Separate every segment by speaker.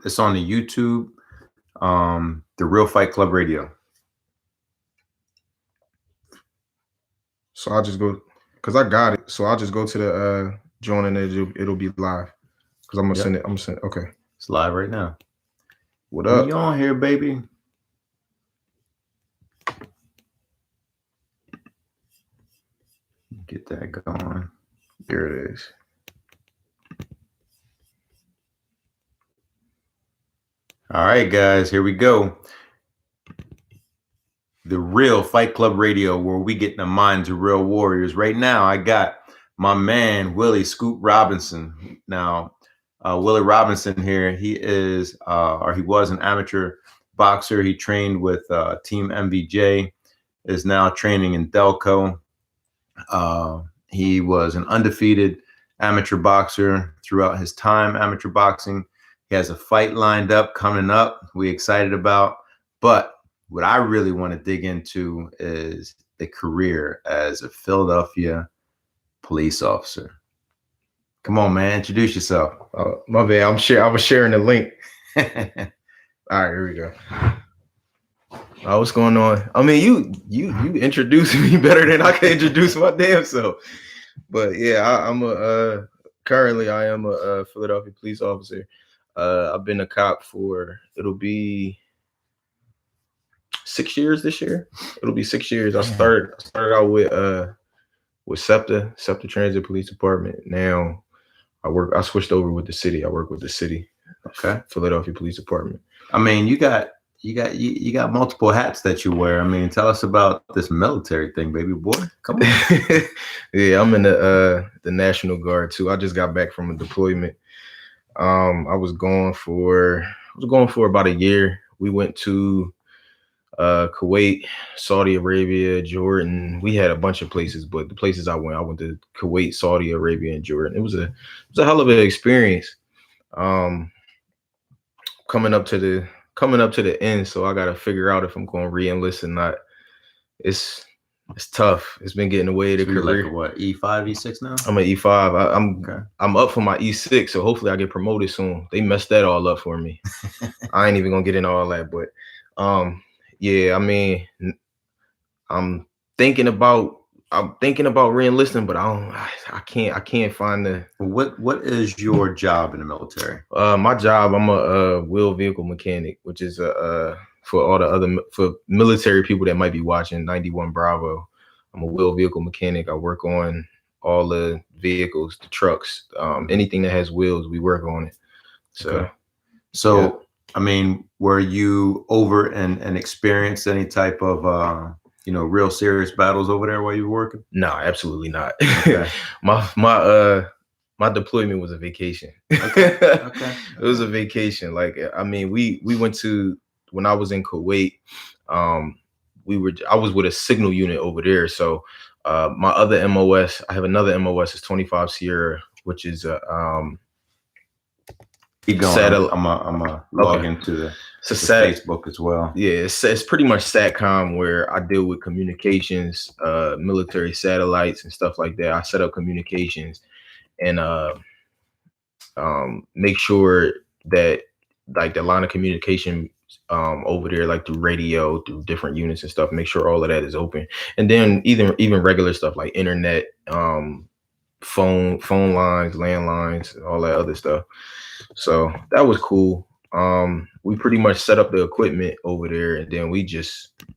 Speaker 1: It's on the YouTube. The Real Fight Club Radio.
Speaker 2: So I'll just go because I got it. So I'll just go to the join and it'll be live. Because I'm gonna send it. I'm gonna send it. Okay.
Speaker 1: It's live right now.
Speaker 2: What up?
Speaker 1: We on here, baby. Get that going.
Speaker 2: There it is.
Speaker 1: All right, guys, here we go. The Real Fight Club Radio, where we get in the minds of real warriors. Right now, I got my man, Willie Scoop Robinson. Now, Willie Robinson here, he is, or he was an amateur boxer. He trained with Team MVJ, is now training in Delco. He was an undefeated amateur boxer throughout his time amateur boxing. He has a fight lined up coming up we excited about. But what I really want to dig into is the career as a Philadelphia police officer. Come on, man. Introduce yourself.
Speaker 2: My bad. I was sharing the link. All right, here we go. What's going on? I mean, you introduced me better than I can introduce my damn self. But yeah, currently I am a Philadelphia police officer. I've been a cop for it'll be 6 years this year. It'll be 6 years. I started out with SEPTA Transit Police Department. Now I switched over with the city. I work with the city.
Speaker 1: Okay.
Speaker 2: Philadelphia Police Department.
Speaker 1: I mean, you got multiple hats that you wear. I mean, tell us about this military thing, baby boy. Come on.
Speaker 2: Yeah, I'm in the National Guard too. I just got back from a deployment. I was gone for about a year. We went to Kuwait, Saudi Arabia, Jordan. We had a bunch of places, but the places I went to Kuwait, Saudi Arabia, and Jordan. It was a hell of an experience. Coming up to the end, so I gotta figure out if I'm going to re-enlist or not. It's tough. It's been getting away the career.
Speaker 1: Like what, E5, E6 now?
Speaker 2: I'm at E5. I'm up for my E6, so hopefully I get promoted soon. They messed that all up for me. I ain't even gonna get into all that, but yeah, I mean, I'm thinking about re-enlisting, but I can't find the.
Speaker 1: What is your job in the military?
Speaker 2: My job, I'm a wheel vehicle mechanic, which is for all the other for military people that might be watching 91 Bravo. I'm a wheel vehicle mechanic. I work on all the vehicles, the trucks, anything that has wheels, we work on it. So
Speaker 1: yeah. I mean, were you over and experienced any type of real serious battles over there while you were working?
Speaker 2: No, absolutely not.
Speaker 1: Okay.
Speaker 2: My deployment was a vacation.
Speaker 1: Okay.
Speaker 2: It was a vacation. Like, I mean, we went to, when I was in Kuwait, I was with a signal unit over there. So my other MOS, I have another MOS, is 25 Sierra, which is
Speaker 1: keep going. I'm a log into the Facebook as well.
Speaker 2: Yeah, it's pretty much SATCOM, where I deal with communications, military satellites and stuff like that. I set up communications and make sure that like the line of communication over there, like through radio, through different units and stuff, make sure all of that is open. And then even regular stuff like internet, phone lines, landlines, all that other stuff. So that was cool. We pretty much set up the equipment over there, and then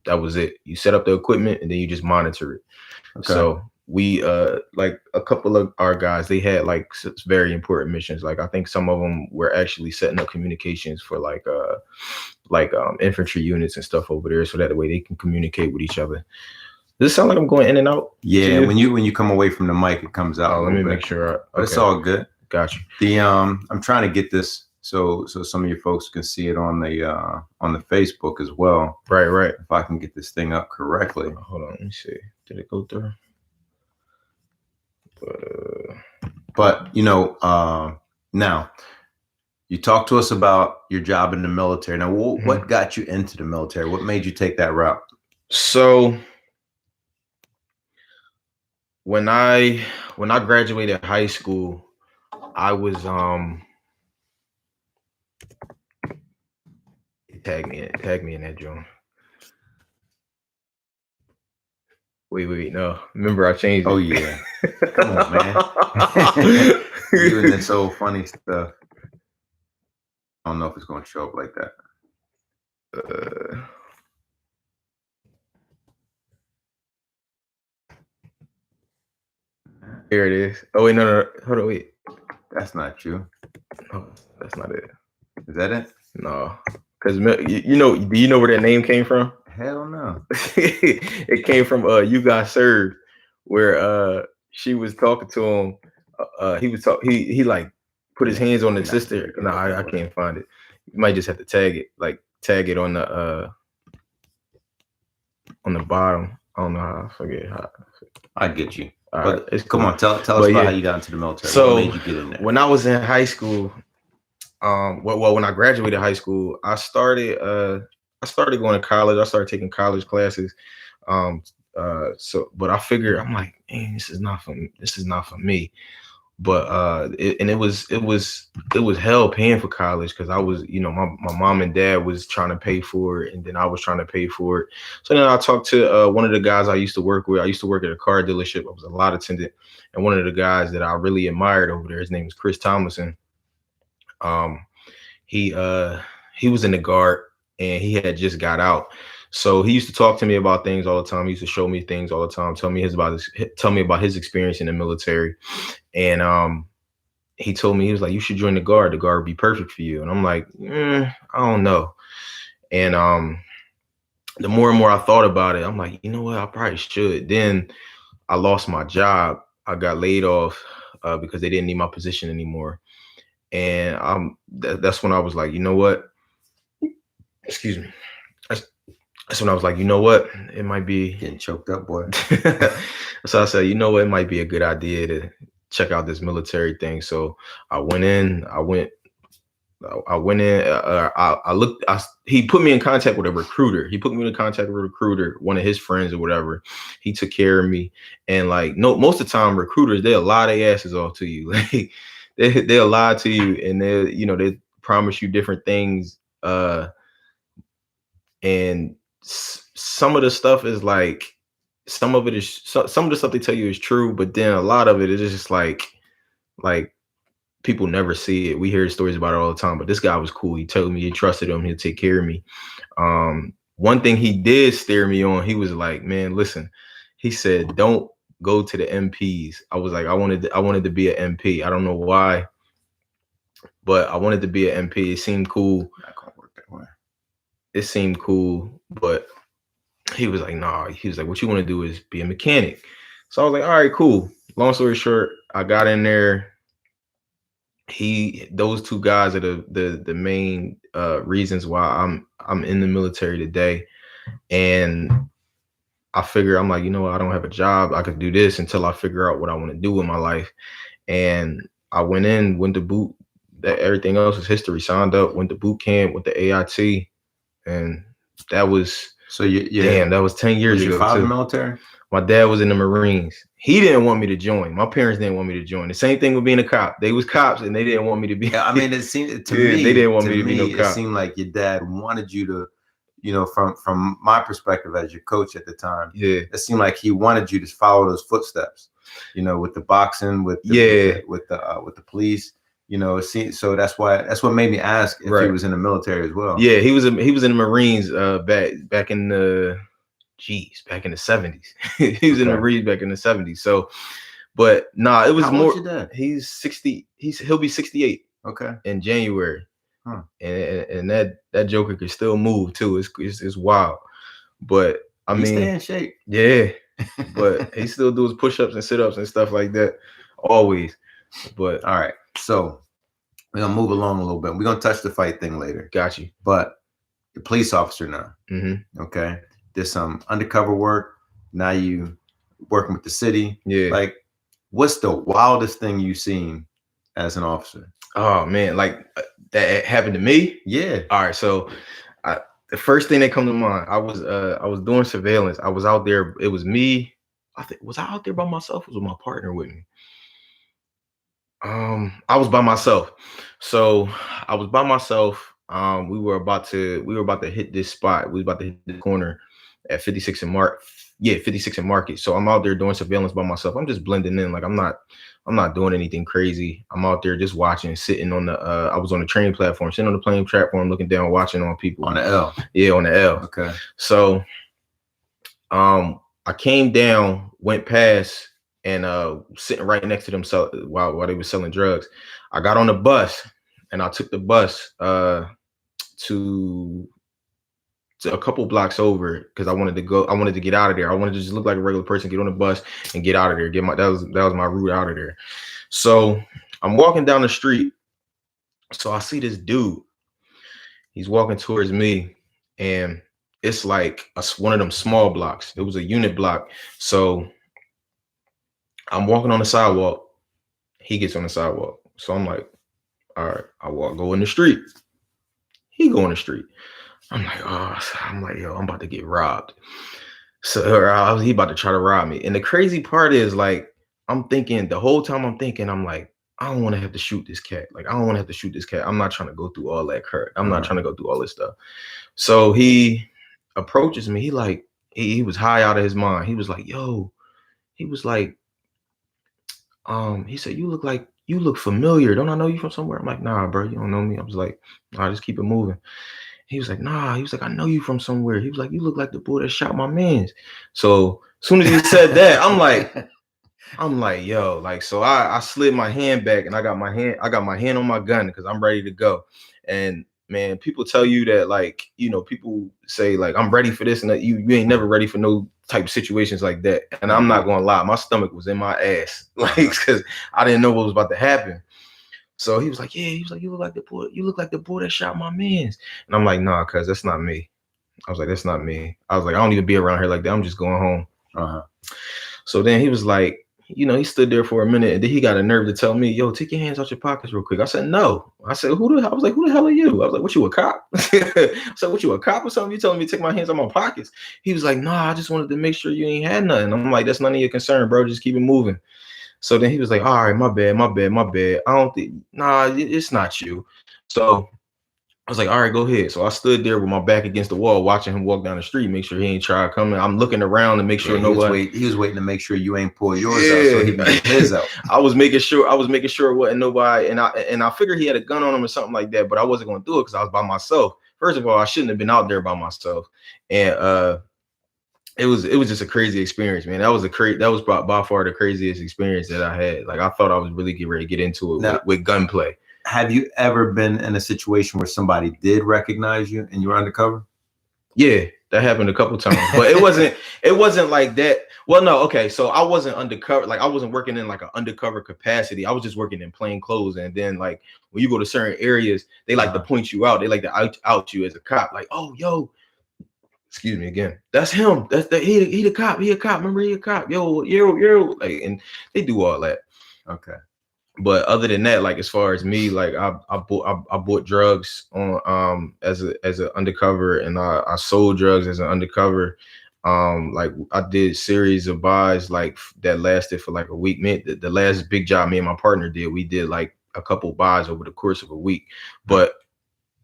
Speaker 2: that was it. You set up the equipment and then you just monitor it. Okay. So we like a couple of our guys, they had like very important missions. Like I think some of them were actually setting up communications for like infantry units and stuff over there, so that way they can communicate with each other. Does it sound like I'm going in and out?
Speaker 1: Yeah, when you come away from the mic, it comes out.
Speaker 2: Let me make sure.
Speaker 1: Okay. It's all good.
Speaker 2: Gotcha.
Speaker 1: I'm trying to get this so some of you folks can see it on the Facebook as well.
Speaker 2: Right.
Speaker 1: If I can get this thing up correctly.
Speaker 2: Hold on, let me see. Did it go through?
Speaker 1: But now you talk to us about your job in the military. Now, what got you into the military? What made you take that route?
Speaker 2: So when I graduated high school, I was Tag me in that joint. Wait, no. Remember I changed it.
Speaker 1: Oh yeah. Come on, man. You and this old funny stuff. I don't know if it's gonna show up like that.
Speaker 2: Here it is. Oh wait, no. Hold on, wait.
Speaker 1: That's not you.
Speaker 2: Oh, that's not it.
Speaker 1: Is that it?
Speaker 2: No. Because you know, do you know where that name came from?
Speaker 1: Hell no.
Speaker 2: It came from You Got Served, where she was talking to him. He like put his hands on his sister. No, I can't find it. You might just have to tag it on the bottom. I don't know how. I forget how.
Speaker 1: I get you.
Speaker 2: But
Speaker 1: right. Come on, tell us about how you got into the military.
Speaker 2: So
Speaker 1: what made you get in there?
Speaker 2: When I was in high school, when I graduated high school, I started going to college. I started taking college classes. But I figured, I'm like, man, this is not for me. But it was hell paying for college, because I was, my mom and dad was trying to pay for it, and then I was trying to pay for it. So then I talked to one of the guys I used to work with. I used to work at a car dealership. I was a lot attendant, and one of the guys that I really admired over there, his name is Chris Tomlinson. He was in the Guard, and he had just got out. So he used to talk to me about things all the time. He used to show me things all the time, tell me about his experience in the military. And he told me, he was like, you should join the Guard. The Guard would be perfect for you. And I'm like, I don't know. And the more and more I thought about it, I'm like, you know what, I probably should. Then I lost my job. I got laid off because they didn't need my position anymore. And that's when I was like, you know what? Excuse me. That's when I was like, you know what? It might be
Speaker 1: getting choked up, boy.
Speaker 2: So I said, you know what? It might be a good idea to check out this military thing. So I went in. He put me in contact with a recruiter. One of his friends or whatever. He took care of me. And like, no, most of the time recruiters, they'll lie their asses off to you. Like they'll lie to you, and they promise you different things. And some of the stuff is like, some of the stuff they tell you is true, but then a lot of it is just like people never see it. We hear stories about it all the time, but this guy was cool. He told me he trusted him. He'll take care of me. One thing he did steer me on, he was like, man, listen, he said, don't go to the MPs. I was like, I wanted to be an MP. I don't know why, but I wanted to be an MP. It seemed cool.
Speaker 1: Not gonna work that way.
Speaker 2: It seemed cool, but he was like, nah. He was like, what you want to do is be a mechanic. So I was like, all right, cool. Long story short, I got in there. Those two guys are the main reasons why I'm in the military today. And I figure, I'm like, you know what, I don't have a job. I could do this until I figure out what I want to do with my life. And I went to boot. That everything else is history. Signed up, went to boot camp, went to AIT, and that was that was 10 years ago.
Speaker 1: Was your father in the military?
Speaker 2: My dad was in the Marines. He didn't want me to join. My parents didn't want me to join. The same thing with being a cop. They was cops, and they didn't want me to be.
Speaker 1: Yeah, I mean, it seemed to me
Speaker 2: they didn't want me to be no cop.
Speaker 1: It seemed like your dad wanted you to, from my perspective as your coach at the time. Yeah, it seemed like he wanted you to follow those footsteps. With the boxing, with the police. So that's what made me ask if he was in the military as well.
Speaker 2: Yeah, he was in the Marines back in the 70s. He was in the Marines back in the 70s. So, but nah, it was more.
Speaker 1: How old is your dad?
Speaker 2: He's 60. He'll be 68.
Speaker 1: Okay.
Speaker 2: In January. Huh. And that joker can still move too. It's wild. But I mean,
Speaker 1: stay in shape.
Speaker 2: Yeah. But he still does push-ups and sit-ups and stuff like that. Always. But
Speaker 1: all right. So we're gonna move along a little bit. We're gonna touch the fight thing later.
Speaker 2: Got you.
Speaker 1: But you're a police officer now.
Speaker 2: Mm-hmm.
Speaker 1: Okay. There's some undercover work. Now you working with the city.
Speaker 2: Yeah.
Speaker 1: Like, what's the wildest thing you've seen as an officer?
Speaker 2: Oh man, like that happened to me?
Speaker 1: Yeah.
Speaker 2: All right. So the first thing that come to mind, I was doing surveillance. I was out there. It was me. Was I out there by myself? Or was my partner with me? I was by myself. So I was by myself. we were about to hit this spot. We was about to hit the corner at 56 and 56 and Market. So I'm out there doing surveillance by myself. I'm just blending in. Like I'm not doing anything crazy. I'm out there just watching, sitting on the I was on the train platform, sitting on the plane platform, looking down, watching on people.
Speaker 1: On the L.
Speaker 2: Yeah, on the L.
Speaker 1: Okay.
Speaker 2: So I came down, went past, and sitting right next to them while they were selling drugs. I got on the bus and I took the bus to a couple blocks over because I wanted to get out of there. I wanted to just look like a regular person, get on the bus and get out of there. That was my route out of there. So I'm walking down the street. So I see this dude. He's walking towards me, and it's like one of them small blocks. It was a unit block. So I'm walking on the sidewalk. He gets on the sidewalk. So I'm like, all right, go in the street. He go in the street. I'm like, yo, I'm about to get robbed. So he about to try to rob me. And the crazy part is, like, I'm thinking the whole time I'm like, I don't want to have to shoot this cat. Like, I don't want to have to shoot this cat. I'm not trying to go through all that crap. I'm not trying to go through all this stuff. So he approaches me. He was high out of his mind. He was like, yo, he said, you look familiar. Don't I know you from somewhere? I'm like, nah, bro, you don't know me. I was like, nah, just keep it moving. He was like, nah. He was like, I know you from somewhere. He was like, you look like the boy that shot my mans. So as soon as he said that, I'm like, yo, like, so I slid my hand back and I got my hand on my gun because I'm ready to go. And man, people tell you that, like, you know, people say like, I'm ready for this, and that you ain't never ready for no type of situations like that. And I'm not gonna lie, my stomach was in my ass, like, because I didn't know what was about to happen. So he was like, yeah, you look like the boy that shot my mans. And I'm like, nah, cuz that's not me. I was like, that's not me. I was like, I don't even be around here like that. I'm just going home. So then he was like, you know, he stood there for a minute, and then he got a nerve to tell me, yo, take your hands out your pockets real quick. I said, no. I said, who the hell are you? I was like, what, you a cop? I said, what, you a cop or something? You telling me to take my hands out my pockets? He was like, nah, I just wanted to make sure you ain't had nothing. I'm like, that's none of your concern, bro. Just keep it moving. So then he was like, all right, my bad. I don't think, nah, it's not you. So I was like, all right, go ahead. So I stood there with my back against the wall, watching him walk down the street, make sure he ain't try to come in. I'm looking around to make sure nobody.
Speaker 1: He was waiting to make sure you ain't pull yours out, so he can get his out.
Speaker 2: I was making sure it wasn't nobody, and I figured he had a gun on him or something like that, but I wasn't going to do it because I was by myself. First of all, I shouldn't have been out there by myself, and it was just a crazy experience, man. That was by far the craziest experience that I had. Like, I thought I was really getting ready to get into it with gunplay.
Speaker 1: Have you ever been in a situation where somebody did recognize you and you were undercover?
Speaker 2: Yeah, that happened a couple times, but it wasn't like that. Well, no, okay. So I wasn't undercover. Like, I wasn't working in like an undercover capacity. I was just working in plain clothes. And then, like, when you go to certain areas, they like to point you out. They like to out you as a cop. Like, oh, yo, excuse me again. That's him. He the cop. He a cop. Remember, he a cop. Yo. Like, and they do all that.
Speaker 1: Okay.
Speaker 2: But other than that, like, as far as me, like, I bought drugs on as an undercover, and I sold drugs as an undercover. Like, I did series of buys like that lasted for like a week. Man, the last big job me and my partner did, we did like a couple buys over the course of a week. But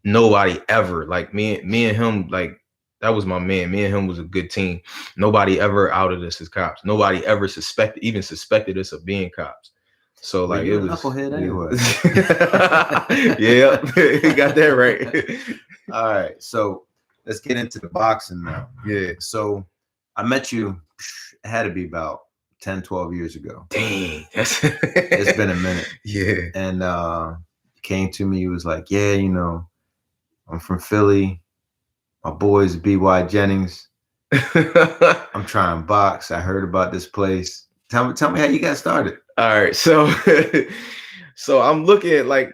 Speaker 2: nobody ever, like, me and him, like, that was my man. Me and him was a good team. Nobody ever outed us as cops. Nobody ever suspected us of being cops. So, like, it was
Speaker 1: knucklehead anyway.
Speaker 2: Yeah, you got that right.
Speaker 1: All right, so let's get into the boxing now.
Speaker 2: Yeah.
Speaker 1: So I met you, it had to be about 10, 12 years ago.
Speaker 2: Dang,
Speaker 1: it's been a minute.
Speaker 2: Yeah.
Speaker 1: And came to me, he was like, yeah, you know, I'm from Philly. My boy's B.Y. Jennings. I'm trying to box. I heard about this place. Tell me how you got started.
Speaker 2: All right, so I'm looking at, like,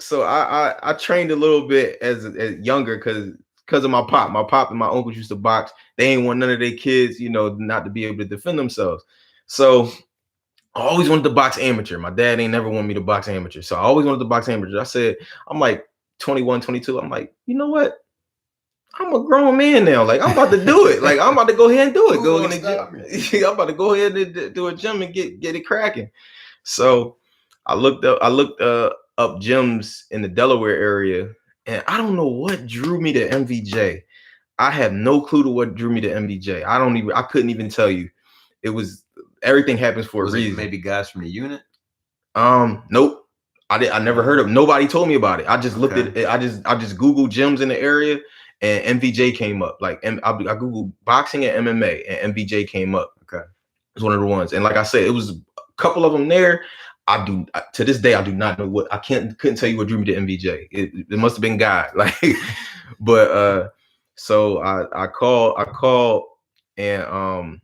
Speaker 2: so I trained a little bit as younger because of my pop. My pop and my uncles used to box. They ain't want none of their kids, you know, not to be able to defend themselves. So I always wanted to box amateur. My dad ain't never wanted me to box amateur. So I always wanted to box amateur. I said, I'm like 21, 22. I'm like, you know what? I'm a grown man now. Like, I'm about to do it. Like, I'm about to go ahead and do it. Go in the gym. I'm about to go ahead and do a gym and get it cracking. So I looked up gyms in the Delaware area, And I don't know what drew me to MVJ. I have no clue to what drew me to MVJ. I couldn't even tell you. It was everything happens for a reason.
Speaker 1: Maybe guys from the unit?
Speaker 2: Nope. I never heard of. Nobody told me about it. I just looked at it. I just Googled gyms in the area, and MVJ came up. Like I Googled boxing and MMA, and MVJ came up.
Speaker 1: Okay,
Speaker 2: it's one of the ones. And like I said, it was a couple of them there. To this day, I do not know what. Couldn't tell you what drew me to MVJ. It must have been God. Like, but so I called, and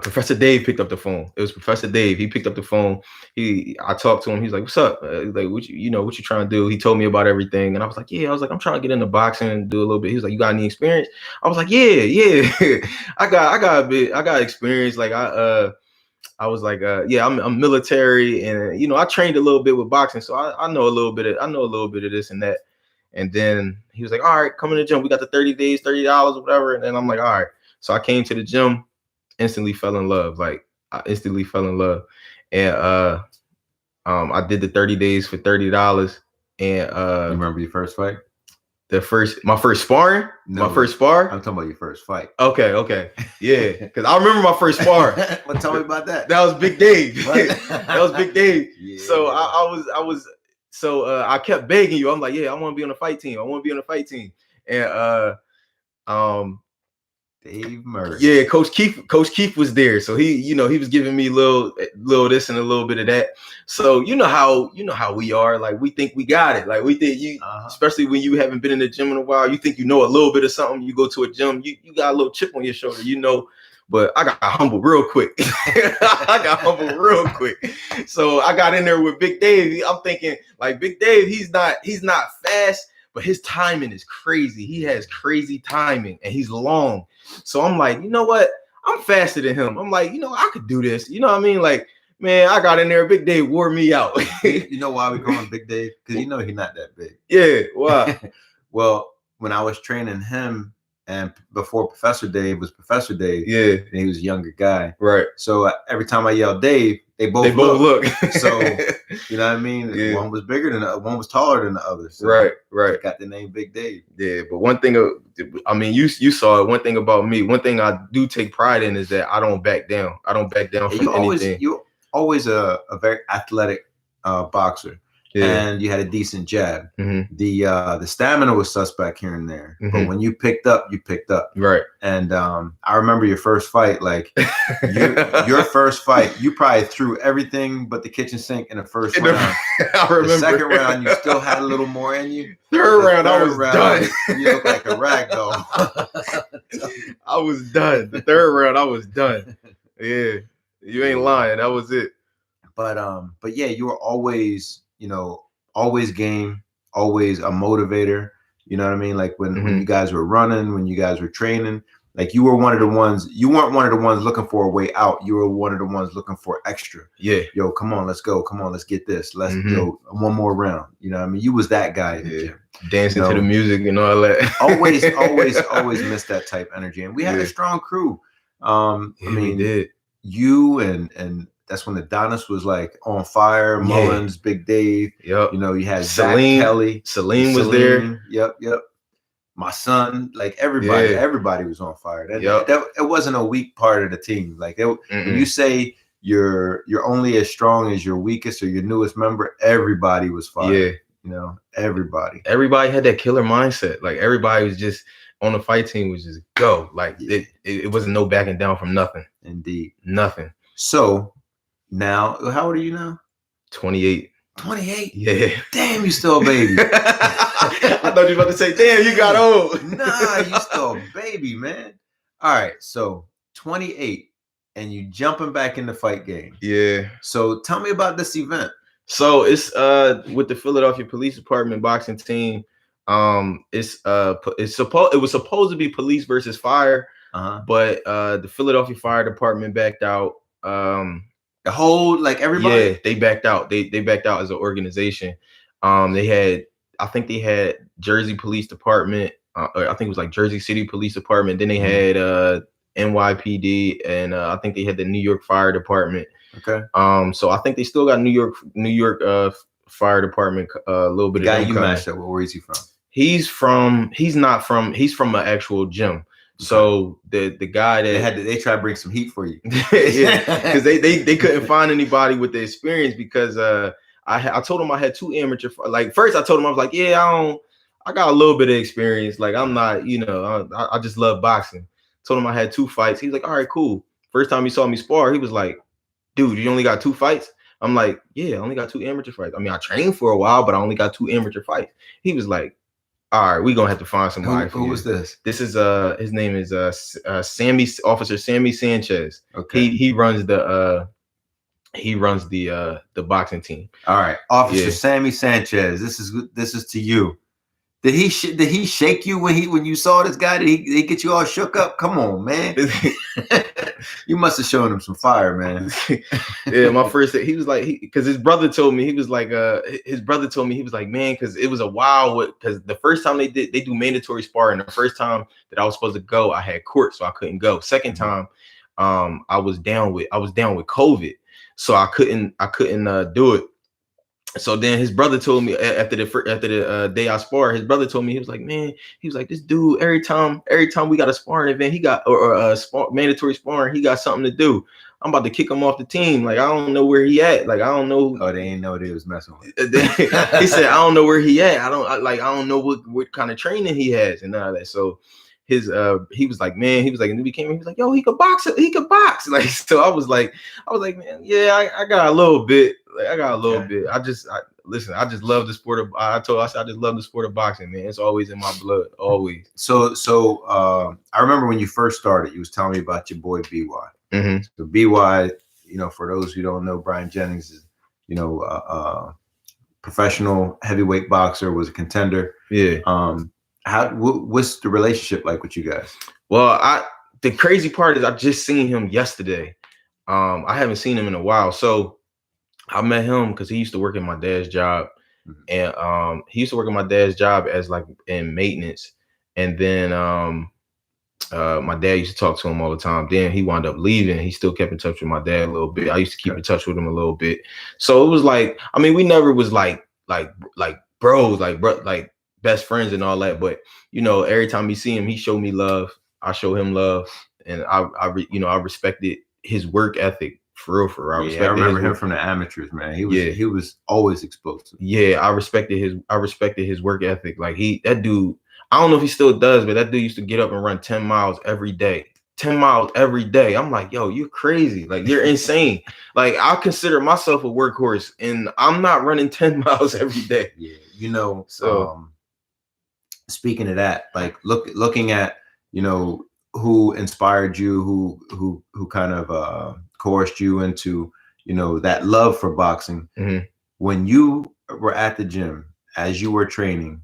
Speaker 2: Professor Dave picked up the phone. It was Professor Dave. He picked up the phone. I talked to him. He's like, "What's up? Like, what you trying to do?" He told me about everything, and I was like, "Yeah." I was like, "I'm trying to get into boxing and do a little bit." He was like, "You got any experience?" I was like, "Yeah. I got a bit. I got experience. Like, I was like, yeah, I'm military, and I trained a little bit with boxing, so I know a little bit of this and that." And then he was like, "All right, come in the gym. We got the 30 days, $30 or whatever." And then I'm like, "All right." So I came to the gym, instantly fell in love. Like, I instantly fell in love. And I did the 30 days for $30. And
Speaker 1: you remember your first fight?
Speaker 2: My first sparring? No, my first spar?
Speaker 1: I'm talking about your first fight.
Speaker 2: Okay. Yeah. Because I remember my first spar.
Speaker 1: Well, tell me about that.
Speaker 2: That was Big Dave. That was Big Dave. Yeah. So I kept begging you. I'm like, yeah, I want to be on the fight team. And
Speaker 1: Dave Murray.
Speaker 2: Yeah, Coach Keith was there. So he was giving me little this and a little bit of that. So you know how we are. Like, we think we got it. Like, we think especially when you haven't been in the gym in a while, you think you know a little bit of something. You go to a gym, you got a little chip on your shoulder, but I got humble real quick. So I got in there with Big Dave. I'm thinking, like, Big Dave, he's not fast, but his timing is crazy. He has crazy timing, and he's long. So I'm like, you know what? I'm faster than him. I'm like, I could do this. You know what I mean? Like, man, I got in there. Big Dave wore me out.
Speaker 1: You know why we call him Big Dave? Because he's not that big.
Speaker 2: Yeah. Why?
Speaker 1: Well, when I was training him, and before Professor Dave was Professor Dave,
Speaker 2: yeah,
Speaker 1: and he was a younger guy,
Speaker 2: right?
Speaker 1: So every time I yelled Dave, they both look. So you know what I mean? Yeah. One was bigger than one was taller than the other. So
Speaker 2: right.
Speaker 1: Got the name Big Dave.
Speaker 2: Yeah, but one thing, you saw it. One thing about me, one thing I do take pride in is that I don't back down. I don't back down from anything.
Speaker 1: You're always a very athletic boxer. Yeah. And you had a decent jab. Mm-hmm. The stamina was suspect here and there, mm-hmm. but when you picked up, you picked up.
Speaker 2: Right.
Speaker 1: And I remember your first fight. Like your first fight, you probably threw everything but the kitchen sink in the first round.
Speaker 2: I remember.
Speaker 1: The second round, you still had a little more in you.
Speaker 2: Third round, I was done.
Speaker 1: You look like a rag doll.
Speaker 2: I was done. The third round, I was done. Yeah, you ain't lying. That was it.
Speaker 1: But yeah, you were always. Always game, always a motivator. You know what I mean? Like when you guys were running, when you guys were training, like you were one of the ones, you weren't one of the ones looking for a way out. You were one of the ones looking for extra.
Speaker 2: Yeah.
Speaker 1: Yo, come on, let's go. Come on, let's get this. Let's go one more round. You know what I mean? You was that guy in the gym.
Speaker 2: Dancing to the music and all that.
Speaker 1: always missed that type energy. And we had a strong crew. I mean, we did. You and that's when Adonis was like on fire. Mullins, Big Dave.
Speaker 2: Yep.
Speaker 1: You had
Speaker 2: Salim,
Speaker 1: Zach Kelly.
Speaker 2: Salim was there.
Speaker 1: Yep. My son, like everybody was on fire. It wasn't a weak part of the team. Like when you say you're only as strong as your weakest or your newest member, everybody was fire. Yeah. Everybody.
Speaker 2: Everybody had that killer mindset. Like everybody was just on the fight team was just go. Like it wasn't no backing down from nothing.
Speaker 1: Indeed.
Speaker 2: Nothing.
Speaker 1: So now, how old are you now?
Speaker 2: 28.
Speaker 1: 28?
Speaker 2: Yeah.
Speaker 1: Damn, you still a baby.
Speaker 2: I thought you were about to say, damn, you got old.
Speaker 1: Nah, you still a baby, man. All right, so 28, and you jumping back in the fight game.
Speaker 2: Yeah.
Speaker 1: So tell me about this event.
Speaker 2: So it's with the Philadelphia Police Department boxing team. It was supposed to be police versus fire, but the Philadelphia Fire Department backed out.
Speaker 1: The whole, like everybody?
Speaker 2: Yeah, they backed out. They backed out as an organization. I think they had Jersey Police Department, or I think it was like Jersey City Police Department. Then they had NYPD, and I think they had the New York Fire Department.
Speaker 1: Okay.
Speaker 2: So I think they still got New York fire department, a little bit
Speaker 1: The guy
Speaker 2: of
Speaker 1: you
Speaker 2: coming.
Speaker 1: matched up with, where is he from?
Speaker 2: He's from an actual gym. So the guy that
Speaker 1: they tried to bring some heat for you.
Speaker 2: yeah, because they couldn't find anybody with the experience, because I told him I had 2 amateur, like first I told him, I was like, yeah, I got a little bit of experience, like I'm not, I just love boxing. Told him I had 2 fights. He was like, all right, cool. First time he saw me spar, he was like, dude, you only got 2 fights? I'm like, yeah, I only got 2 amateur fights. I mean, I trained for a while, but I only got 2 amateur fights. He was like, all right, we're gonna have to find somebody.
Speaker 1: Who was this?
Speaker 2: This is his name is Officer Sammy Sanchez.
Speaker 1: Okay.
Speaker 2: He runs the boxing team.
Speaker 1: All right, Officer Sammy Sanchez. This is to you. Did he shake you when you saw this guy? Did he get you all shook up? Come on, man. You must have shown him some fire, man.
Speaker 2: Yeah, my first, he was like, because his brother told me, he was like, man, because it was a while, because the first time they do mandatory sparring. The first time that I was supposed to go, I had court, so I couldn't go. Second time, I was down with COVID, so I couldn't do it. So then his brother told me after the day I sparred, his brother told me, he was like, man, he was like, this dude, every time we got a sparring event, he got mandatory sparring, he got something to do. I'm about to kick him off the team. Like, I don't know where he at. Like, I don't know.
Speaker 1: Oh, they ain't know they was messing with.
Speaker 2: He said, I don't know where he at. I don't know what kind of training he has and all that. So he was like, man, he was like, and he was like, yo, he could box. Like, so I was like, man, yeah, I got a little bit. Bit. I just love the sport of. I just love the sport of boxing, man. It's always in my blood, always.
Speaker 1: So I remember when you first started, you was telling me about your boy BY.
Speaker 2: Mm-hmm.
Speaker 1: So BY, for those who don't know, Brian Jennings is, professional heavyweight boxer, was a contender.
Speaker 2: Yeah.
Speaker 1: What's the relationship like with you guys?
Speaker 2: Well, the crazy part is I just seen him yesterday. I haven't seen him in a while, so I met him because he used to work at my dad's job, and he used to work at my dad's job as like in maintenance, and then my dad used to talk to him all the time. Then he wound up leaving. He still kept in touch with my dad a little bit. I used to keep in touch with him a little bit. So it was like, I mean, we never was like bros, like best friends and all that. But every time we see him, he showed me love. I show him love, and I respected his work ethic. For real. I
Speaker 1: remember him from the amateurs, man. He was always explosive.
Speaker 2: Yeah, I respected his work ethic. Like that dude, I don't know if he still does, but that dude used to get up and run 10 miles every day. 10 miles every day. I'm like, yo, you're crazy. Like, you're insane. Like, I consider myself a workhorse, and I'm not running 10 miles every day.
Speaker 1: Yeah, so speaking of that, like looking at, who inspired you, who kind of coerced you into, that love for boxing.
Speaker 2: Mm-hmm.
Speaker 1: When you were at the gym, as you were training,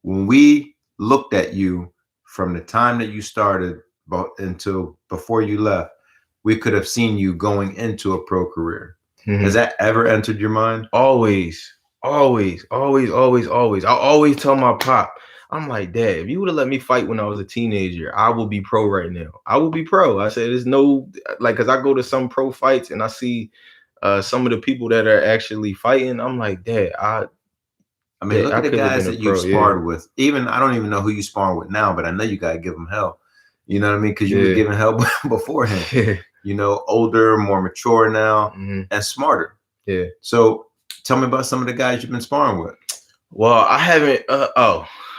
Speaker 1: when we looked at you from the time that you started until before you left, we could have seen you going into a pro career. Mm-hmm. Has that ever entered your mind?
Speaker 2: Always. I always tell my pop, I'm like, Dad, if you would have let me fight when I was a teenager, I will be pro right now. I will be pro. I said, there's no, like, because I go to some pro fights and I see some of the people that are actually fighting. I'm like, Dad, I
Speaker 1: mean, look at the guys that you sparred with. I don't even know who you spar with now, but I know you got to give them hell. You know what I mean? Because you were giving hell beforehand. Older, more mature now, and smarter.
Speaker 2: Yeah.
Speaker 1: So tell me about some of the guys you've been sparring with.
Speaker 2: Well, I haven't.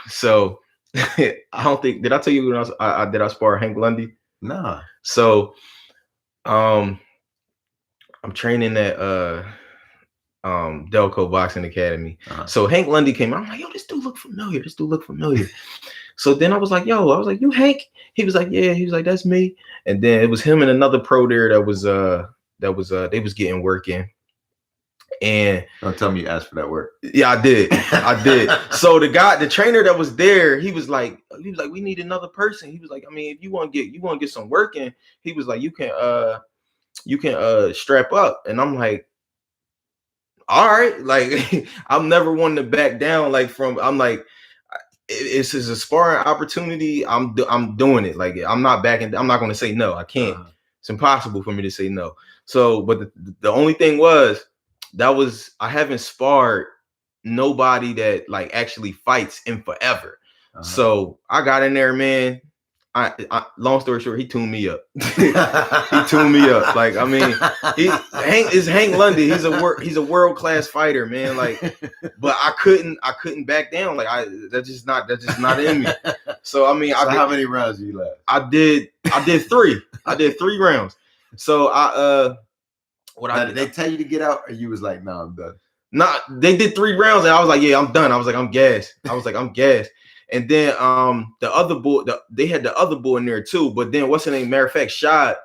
Speaker 2: So I don't think, did I tell you when did I spar Hank Lundy?
Speaker 1: Nah.
Speaker 2: So I'm training at Delco Boxing Academy. So Hank Lundy came out. I'm like, yo, this dude look familiar. So then I was like, you Hank? He was like, yeah. He was like, that's me. And then it was him and another pro there that was they was getting work in. And
Speaker 1: don't tell me you asked for that work.
Speaker 2: Yeah, I did. So the trainer that was there, he was like, we need another person. He was like, I mean, if you want to get some work in, he was like, you can strap up. And I'm like, all right. Like, I'm never one to back down. I'm like, it's a sparring opportunity. I'm doing it. Like, I'm not backing. I'm not going to say no. I can't. It's impossible for me to say no. So, but the only thing was, I haven't sparred nobody that like actually fights in forever.
Speaker 1: Uh-huh.
Speaker 2: So I got in there, man. I long story short, he tuned me up. He tuned me up. Like, I mean, Hank Lundy. He's a world-class fighter, man. Like, but I couldn't back down. Like, that's just not in me. So I mean,
Speaker 1: so how many rounds did you last?
Speaker 2: I did 3. I did 3 rounds. So
Speaker 1: did they tell you to get out, or you was like, no, I'm done?
Speaker 2: Nah, they did 3 rounds, and I was like, yeah, I'm done. I was like, I'm gassed. I'm gassed. And then the other bull, they had the other bull in there too. But then what's the name? Matter of fact, Shad.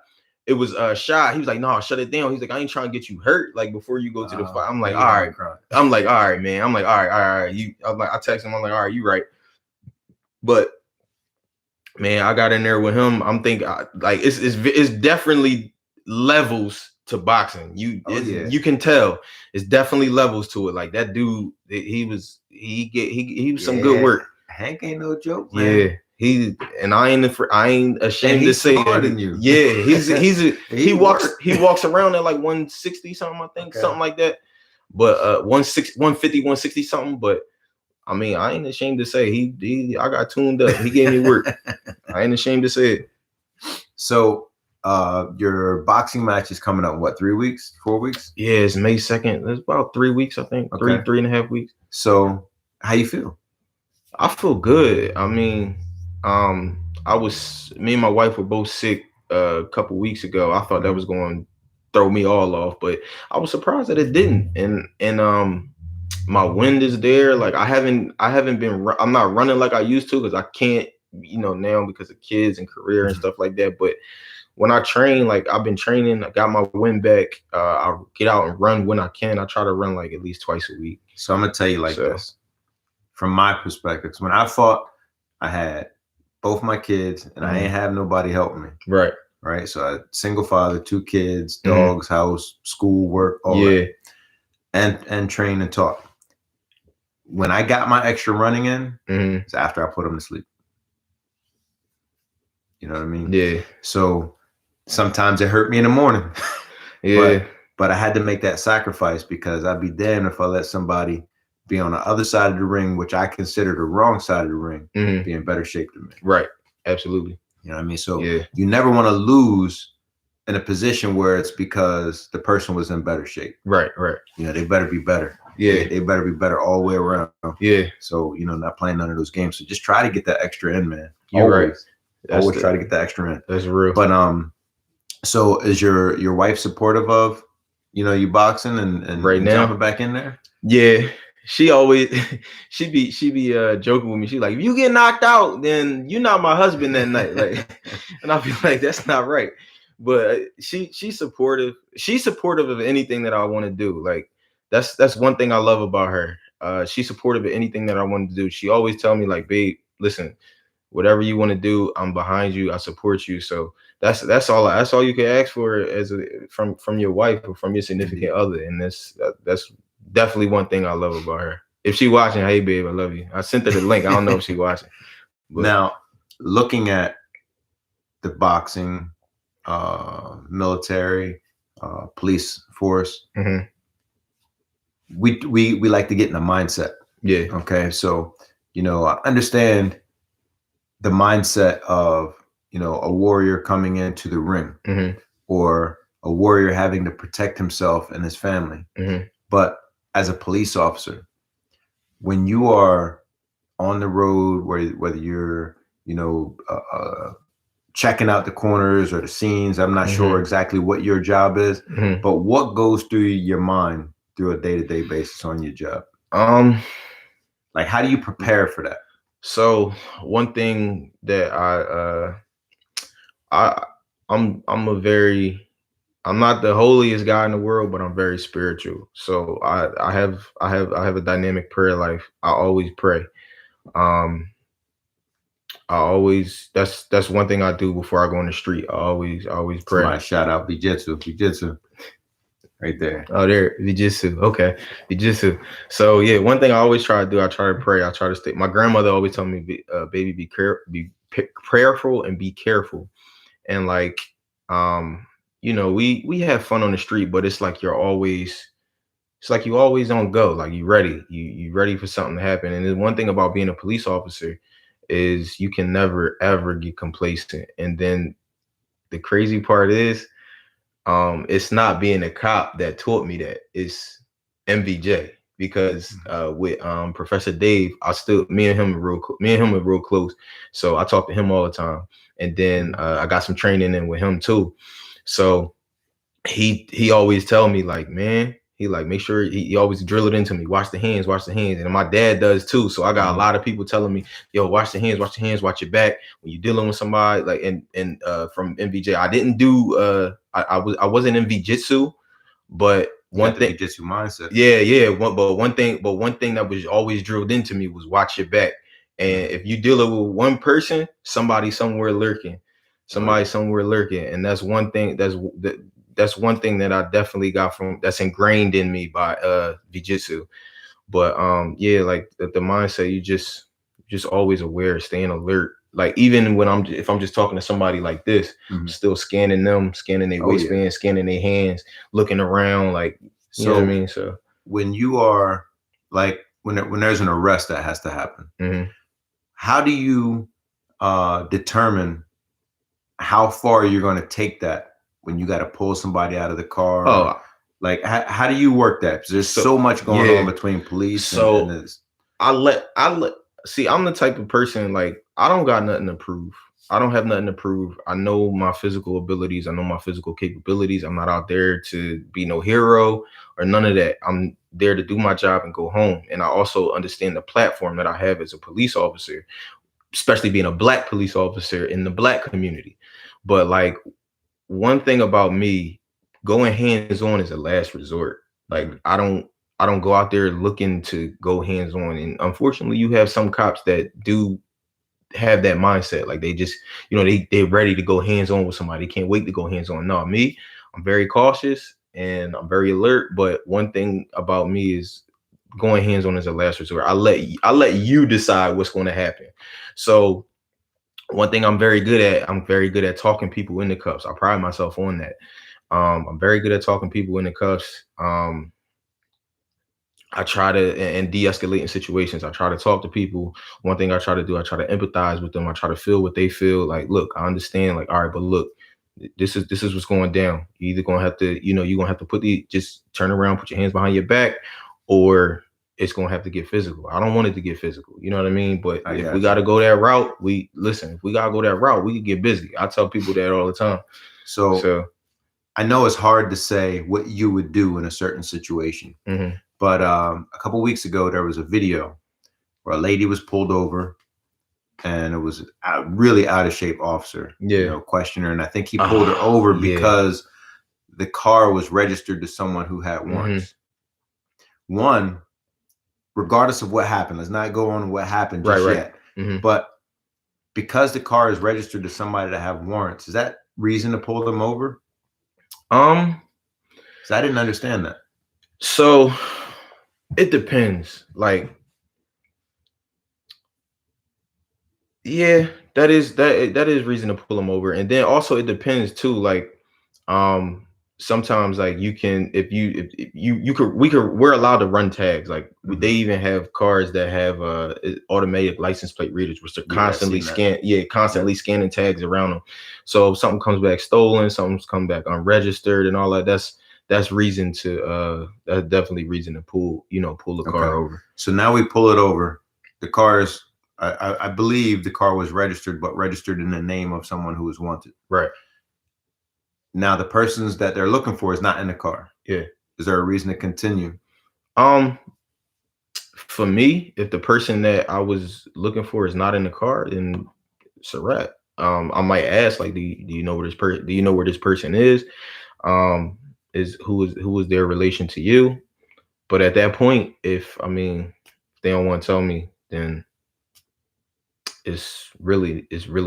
Speaker 2: It was Shad. He was like, no, shut it down. He's like, I ain't trying to get you hurt. Like before you go to the fight. I'm like, all right. I'm like, all right, man. I'm like, all right. I text him. I'm like, all right, you right. But man, I got in there with him. I'm thinking like it's definitely levels to boxing. You can tell it's definitely levels to it. Like that dude, he was some good work.
Speaker 1: Hank ain't no joke, man.
Speaker 2: Yeah, I ain't ashamed to say
Speaker 1: that. Than you.
Speaker 2: Yeah, he walks around at like 160 something, I think, something like that. But 150, 160 something. But I mean, I ain't ashamed to say I got tuned up. He gave me work. I ain't ashamed to say it.
Speaker 1: So your boxing match is coming up in what, 3 weeks, 4 weeks?
Speaker 2: Yeah, it's May 2nd. It's about 3 weeks, I think. Okay. 3.5 weeks.
Speaker 1: So how you feel?
Speaker 2: I feel good. I mean, me and my wife were both sick a couple weeks ago. I thought that was going to throw me all off, but I was surprised that it didn't. And my wind is there. Like I'm not running like I used to because I can't, now because of kids and career and stuff like that. But when I train, like I've been training, I got my wind back. I get out and run when I can. I try to run like at least twice a week.
Speaker 1: So I'm gonna tell you this. From my perspective, when I fought, I had both my kids and I ain't have nobody helping me. Right. So I single father, 2 kids, dogs, house, school, work, all that. And train and talk. When I got my extra running in, it's after I put them to sleep. You know what I mean?
Speaker 2: Yeah.
Speaker 1: So sometimes it hurt me in the morning.
Speaker 2: Yeah.
Speaker 1: But I had to make that sacrifice because I'd be damned if I let somebody be on the other side of the ring, which I consider the wrong side of the ring, be in better shape than me.
Speaker 2: Right. Absolutely.
Speaker 1: You know what I mean? So you never want to lose in a position where it's because the person was in better shape.
Speaker 2: Right.
Speaker 1: They better be better.
Speaker 2: Yeah.
Speaker 1: They better be better all the way around.
Speaker 2: Yeah.
Speaker 1: So, not playing none of those games. So just try to get that extra in, man.
Speaker 2: You're right.
Speaker 1: Always try to get that extra in.
Speaker 2: That's real.
Speaker 1: But so is your wife supportive of, you boxing and
Speaker 2: right now
Speaker 1: jumping back in there?
Speaker 2: Yeah. She always she be joking with me. She like, if you get knocked out, then you're not my husband that night. Like, and I'll be like, that's not right. But she's supportive. She's supportive of anything that I want to do. Like that's one thing I love about her. She's supportive of anything that I want to do. She always tell me like, babe, listen, whatever you want to do, I'm behind you. I support you. So that's all you can ask for from your wife or from your significant other. And that's definitely one thing I love about her. If she watching, hey babe, I love you. I sent her the link. I don't know if she watching. But.
Speaker 1: Now, looking at the boxing, military, police force, we like to get in the mindset.
Speaker 2: Yeah.
Speaker 1: Okay. So, I understand the mindset of, a warrior coming into the ring or a warrior having to protect himself and his family. But as a police officer, when you are on the road, whether you're, checking out the corners or the scenes, I'm not sure exactly what your job is, but what goes through your mind through a day-to-day basis on your job? Like, how do you prepare for that?
Speaker 2: So one thing that I'm not the holiest guy in the world, but I'm very spiritual. So I have a dynamic prayer life. I always pray. That's one thing I do before I go on the street. I always pray.
Speaker 1: Somebody shout out Vijitsu. Right there.
Speaker 2: Oh, there, Vijitsu. Okay, Vijitsu. So yeah, one thing I always try to do, I try to pray. I try to stay. My grandmother always told me, baby, be prayerful and be careful. And like, we have fun on the street, but it's like you're always it's like you always on go, like you ready, you ready for something to happen. And the one thing about being a police officer is you can never ever get complacent. And then the crazy part is, it's not being a cop that taught me that. It's MVJ, because with Professor Dave, me and him are real close. So I talk to him all the time. And then I got some training in with him too. So he always tell me, like, man, he like, make sure he always drill it into me. Watch the hands. And my dad does too. So I got a lot of people telling me, yo, watch the hands, watch your back when you're dealing with somebody. Like, and from MVJ, I didn't do I wasn't in Jiu-Jitsu, but one thing,
Speaker 1: Jiu-Jitsu mindset.
Speaker 2: Yeah. One thing that was always drilled into me was watch your back. And if you deal with one person, somebody somewhere lurking. And that's one thing that's one thing that I definitely got that's ingrained in me by Jiu-Jitsu. But yeah, like the mindset, you just always aware, staying alert. Like even when if I'm just talking to somebody like this, I'm still scanning them, scanning their waistband, scanning their hands, looking around, like, you know what I mean? So
Speaker 1: when you are like, when there's an arrest that has to happen, how do you determine how far you're going to take that when you got to pull somebody out of the car?
Speaker 2: Oh,
Speaker 1: like how do you work that? Because there's so much going on between police and this.
Speaker 2: See, I'm the type of person, like, I don't got nothing to prove. I don't have nothing to prove. I know my physical abilities. I know my physical capabilities. I'm not out there to be no hero or none of that. I'm there to do my job and go home. And I also understand the platform that I have as a police officer, especially being a Black police officer in the Black community. But like, one thing about me, going hands-on is a last resort. Like, I don't go out there looking to go hands-on. And unfortunately, you have some cops that do have that mindset. Like, they just, they're ready to go hands-on with somebody. They can't wait to go hands-on. No, me, I'm very cautious and I'm very alert. But one thing about me is going hands-on is a last resort. I let you decide what's going to happen. So one thing I'm very good at talking people into cuffs. I pride myself on that. I'm very good at talking people into cuffs. I try to, and de-escalating situations. I try to talk to people. One thing I try to do, I try to empathize with them. I try to feel what they feel. Like, look, I understand. Like, all right, but look, this is what's going down. You either gonna have to, you're gonna have to just turn around, put your hands behind your back, or it's gonna have to get physical. I don't want it to get physical. You know what I mean? But if we gotta go that route, if we gotta go that route, we can get busy. I tell people that all the time. So
Speaker 1: I know it's hard to say what you would do in a certain situation. But a couple of weeks ago, there was a video where a lady was pulled over, and it was a really out of shape officer, questioned her. And I think he pulled her over because the car was registered to someone who had warrants. One, regardless of what happened, let's not go on what happened just yet. But because the car is registered to somebody that have warrants, is that reason to pull them over? So I didn't understand that.
Speaker 2: So it depends. Like, yeah, that is reason to pull them over. And then also it depends too. Like, sometimes, like, you can, we're allowed to run tags. Like, they even have cars that have automatic license plate readers, which are constantly scanning tags around them. So if something comes back stolen, something's come back unregistered and all that, that's reason to that's definitely reason to pull the car over. So
Speaker 1: now we pull it over. The car is, I believe the car was registered, but registered in the name of someone who was wanted.
Speaker 2: Right.
Speaker 1: Now the persons that they're looking for is not in the car.
Speaker 2: Yeah.
Speaker 1: Is there a reason to continue?
Speaker 2: For me, if the person that I was looking for is not in the car, then it's a wrap. I might ask, like, do you know where this person? Do you know where this person is? Who is their relation to you? But at that point, if they don't want to tell me, then it's really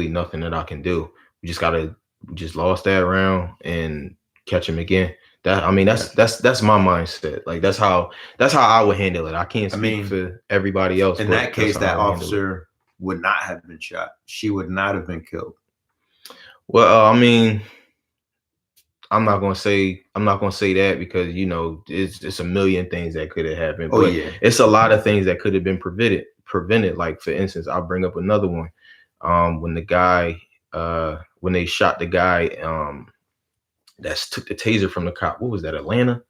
Speaker 2: nothing that I can do. We just lost that round and catch him again. That's my mindset. Like, that's how I would handle it. I can't speak for everybody else.
Speaker 1: In that case, that officer would not have been shot. She would not have been killed.
Speaker 2: Well, I'm not gonna say that because it's a million things that could have happened.
Speaker 1: Oh
Speaker 2: but
Speaker 1: yeah.
Speaker 2: It's a lot of things that could have been prevented. Like for instance, I'll bring up another one. When when they shot the guy that took the taser from the cop. What was that? Atlanta?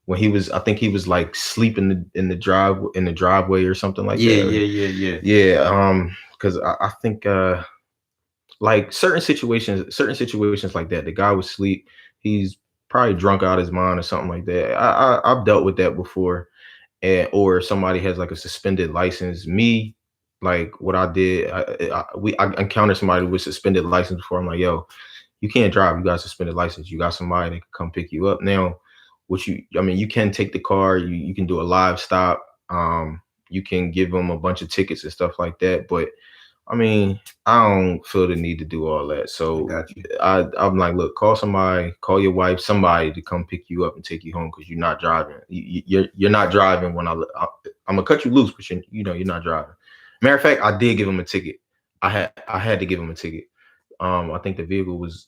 Speaker 2: When I think he was like sleeping in the driveway or something like that. Yeah. Because I think like certain situations like that, the guy was asleep. He's probably drunk out of his mind or something like that. I've dealt with that before, or somebody has like a suspended license. Me, like what I did, I encountered somebody with suspended license before. I'm like, yo, you can't drive. You got a suspended license. You got somebody that can come pick you up. Now, you can take the car. You can do a live stop. You can give them a bunch of tickets and stuff like that. But I mean, I don't feel the need to do all that. So I'm like, look, call somebody, call your wife, somebody to come pick you up and take you home because you're not driving. You're not driving when I'm gonna cut you loose, but you're not driving. Matter of fact, I did give him a ticket. I had to give him a ticket. I think the vehicle was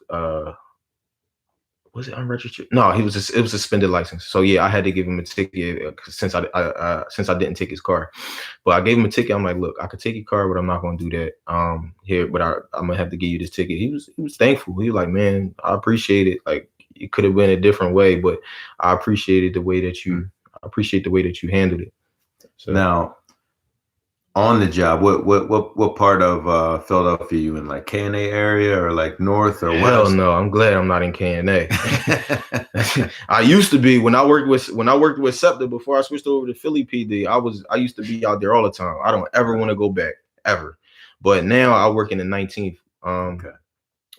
Speaker 2: it unregistered? No, it was a suspended license. So yeah, I had to give him a ticket since I didn't take his car. But I gave him a ticket. I'm like, look, I could take your car, but I'm not gonna do that. Here, but I'm gonna have to give you this ticket. He was thankful. He was like, man, I appreciate it. Like it could have been a different way, but I appreciated the way that you handled it.
Speaker 1: So now on the job, what part of Philadelphia you in, like K&A area or like north or west?
Speaker 2: Hell no, I'm glad I'm not in K&A. I used to be when I worked with SEPTA before I switched over to Philly PD. I used to be out there all the time. I don't ever want to go back ever. But now I work in the 19th,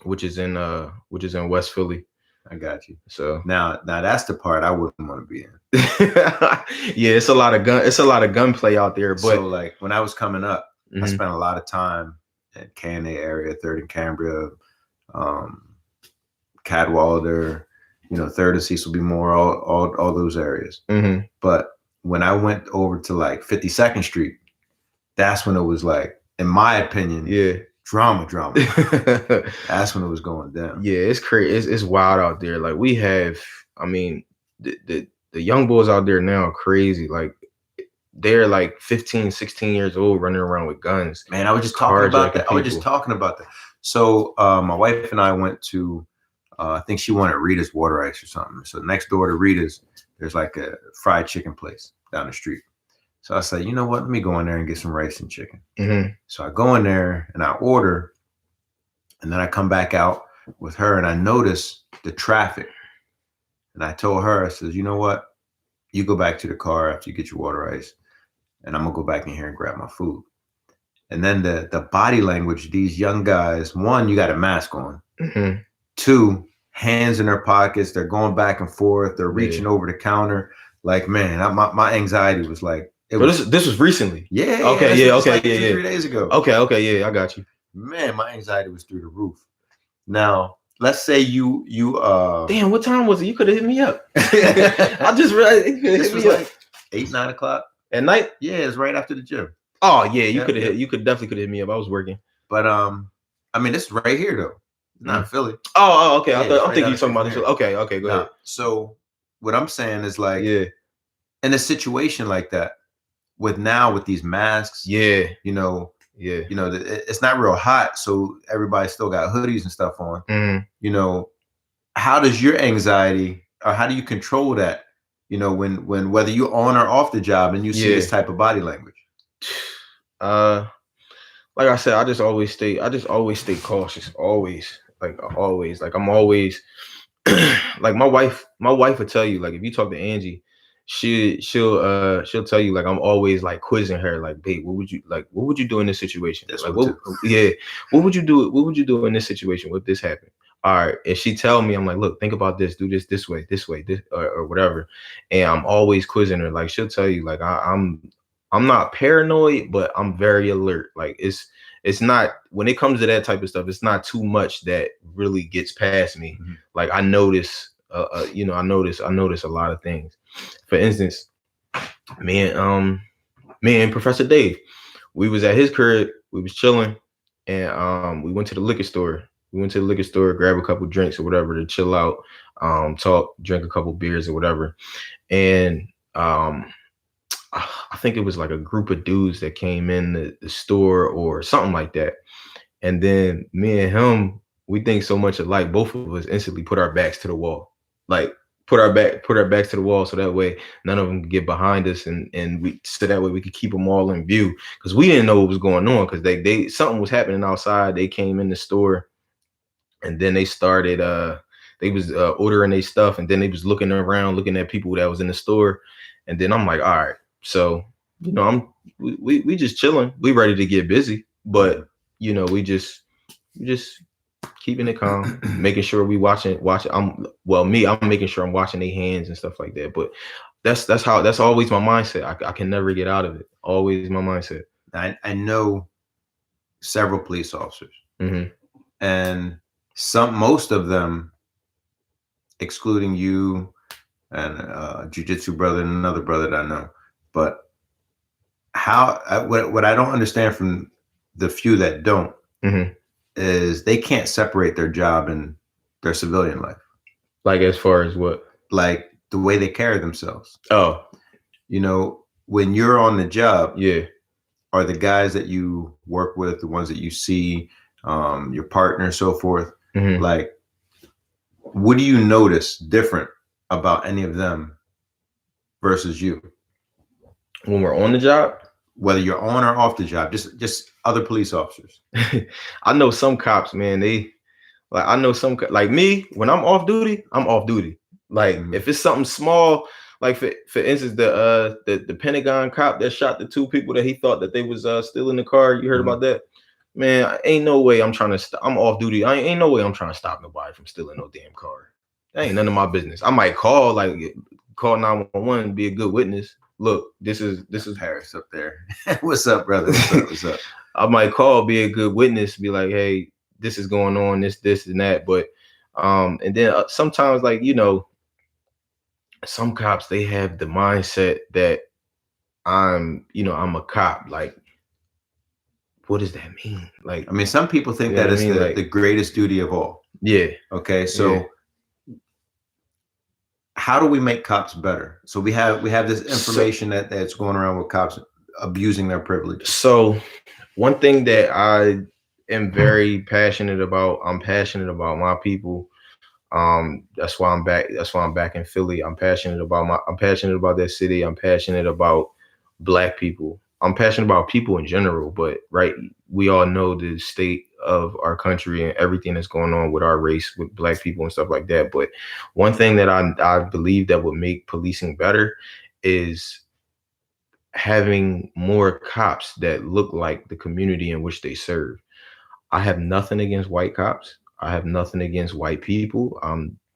Speaker 2: which is in West Philly.
Speaker 1: I got you.
Speaker 2: So
Speaker 1: now that's the part I wouldn't want to be in.
Speaker 2: Yeah, it's a lot of gunplay out there. But
Speaker 1: so like when I was coming up, I spent a lot of time in K&A area, 3rd and Cambria, Cadwalader, 3rd and Cecil B. Moore, all those areas. But when I went over to like 52nd Street, that's when it was like, in my opinion, drama. That's when it was going down.
Speaker 2: Yeah, it's crazy. It's wild out there. Like we have, I mean, the young boys out there now are crazy. Like they're like 15, 16 years old running around with guns.
Speaker 1: Man, I was just talking about that. So my wife and I went to, I think she wanted Rita's water ice or something. So next door to Rita's, there's like a fried chicken place down the street. So I said, you know what? Let me go in there and get some rice and chicken. So I go in there and I order, and then I come back out with her and I notice the traffic. And I told her, I said, you know what? You go back to the car after you get your water ice, and I'm gonna go back in here and grab my food. And then the body language, these young guys, one, you got a mask on. Two, hands in their pockets. They're going back and forth. They're reaching over the counter. Like, man, my anxiety was like,
Speaker 2: this was recently.
Speaker 1: Yeah.
Speaker 2: Okay. Yeah. Okay.
Speaker 1: Like
Speaker 2: yeah.
Speaker 1: 3 days ago.
Speaker 2: Okay. Yeah. I got you.
Speaker 1: Man, my anxiety was through the roof. Now, let's say you
Speaker 2: damn, what time was it? You could have hit me up. I just realized
Speaker 1: this was like 8, 9 o'clock
Speaker 2: at night.
Speaker 1: Yeah, it's right after the gym.
Speaker 2: Oh yeah, you definitely hit me up. I was working.
Speaker 1: But I mean, this is right here though, not Philly.
Speaker 2: Oh, okay. I'm thinking you're talking about this. Okay, go ahead.
Speaker 1: So what I'm saying is like, in a situation like that, with these masks, it's not real hot, so everybody still got hoodies and stuff on. How does your anxiety, or how do you control that? When whether you're on or off the job and you see this type of body language.
Speaker 2: Like I said, I just always stay cautious. Always. Like I'm always like my wife will tell you, like if you talk to Angie, she'll tell you, like I'm always like quizzing her, like, babe, what would you do in this situation? Like what would you do in this situation? What this happened? All right. And she tell me, I'm like, look, think about this, do this way, this or whatever. And I'm always quizzing her. Like she'll tell you, like I'm not paranoid, but I'm very alert. Like it's not, when it comes to that type of stuff, it's not too much that really gets past me. Like I notice, I notice a lot of things. For instance, me and Professor Dave, we was at his crib, we was chilling, and we went to the liquor store. We went to the liquor store, grab a couple drinks or whatever to chill out, talk, drink a couple beers or whatever. And I think it was like a group of dudes that came in the store or something like that. And then me and him, we think so much alike. Both of us instantly put our backs to the wall, like put our backs to the wall, so that way none of them could get behind us, and so that way we could keep them all in view, because we didn't know what was going on, because they something was happening outside. They came in the store, and then they started they was ordering their stuff, and then they was looking around, looking at people that was in the store, and then I'm like, all right, so we just chilling, we ready to get busy, but we just keeping it calm, making sure we watching. I'm making sure I'm watching their hands and stuff like that. But that's always my mindset. I can never get out of it. Always my mindset.
Speaker 1: I know several police officers,
Speaker 2: Mm-hmm.
Speaker 1: and most of them, excluding you and a jiu-jitsu brother and another brother that I know, but what I don't understand from the few that don't,
Speaker 2: mm-hmm.
Speaker 1: is they can't separate their job and their civilian life.
Speaker 2: Like, as far as what?
Speaker 1: Like the way they carry themselves.
Speaker 2: Oh,
Speaker 1: when you're on the job,
Speaker 2: yeah,
Speaker 1: are the guys that you work with, the ones that you see, your partner, so forth,
Speaker 2: mm-hmm.
Speaker 1: like, what do you notice different about any of them versus you
Speaker 2: when we're on the job?
Speaker 1: Whether you're on or off the job, just other police officers.
Speaker 2: I know some cops, man, I know some, like me, when I'm off duty, I'm off duty. Like, mm-hmm. if it's something small, like for instance, the Pentagon cop that shot the two people that he thought that they was still in the car. You heard mm-hmm. about that? Man, ain't no way I'm trying to I'm off duty. Ain't no way I'm trying to stop nobody from stealing no damn car. That ain't none of my business. I might call 911 and be a good witness. Look, this is
Speaker 1: Harris up there. What's up, brother? What's up?
Speaker 2: I might call, be a good witness, be like, hey, this is going on, this and that. But and then sometimes, some cops, they have the mindset that I'm a cop. Like, what does that mean? Like,
Speaker 1: I mean, some people think that is the greatest duty of all.
Speaker 2: Yeah.
Speaker 1: Okay. So how do we make cops better? So we have this information that's going around with cops abusing their privilege. So
Speaker 2: one thing that I am very passionate about, I'm passionate about my people. That's why I'm back. That's why I'm back in Philly. I'm passionate about that city. I'm passionate about Black people. I'm passionate about people in general, but we all know the state of our country and everything that's going on with our race, with Black people and stuff like that. But one thing that I believe that would make policing better is having more cops that look like the community in which they serve. I have nothing against white cops. I have nothing against white people.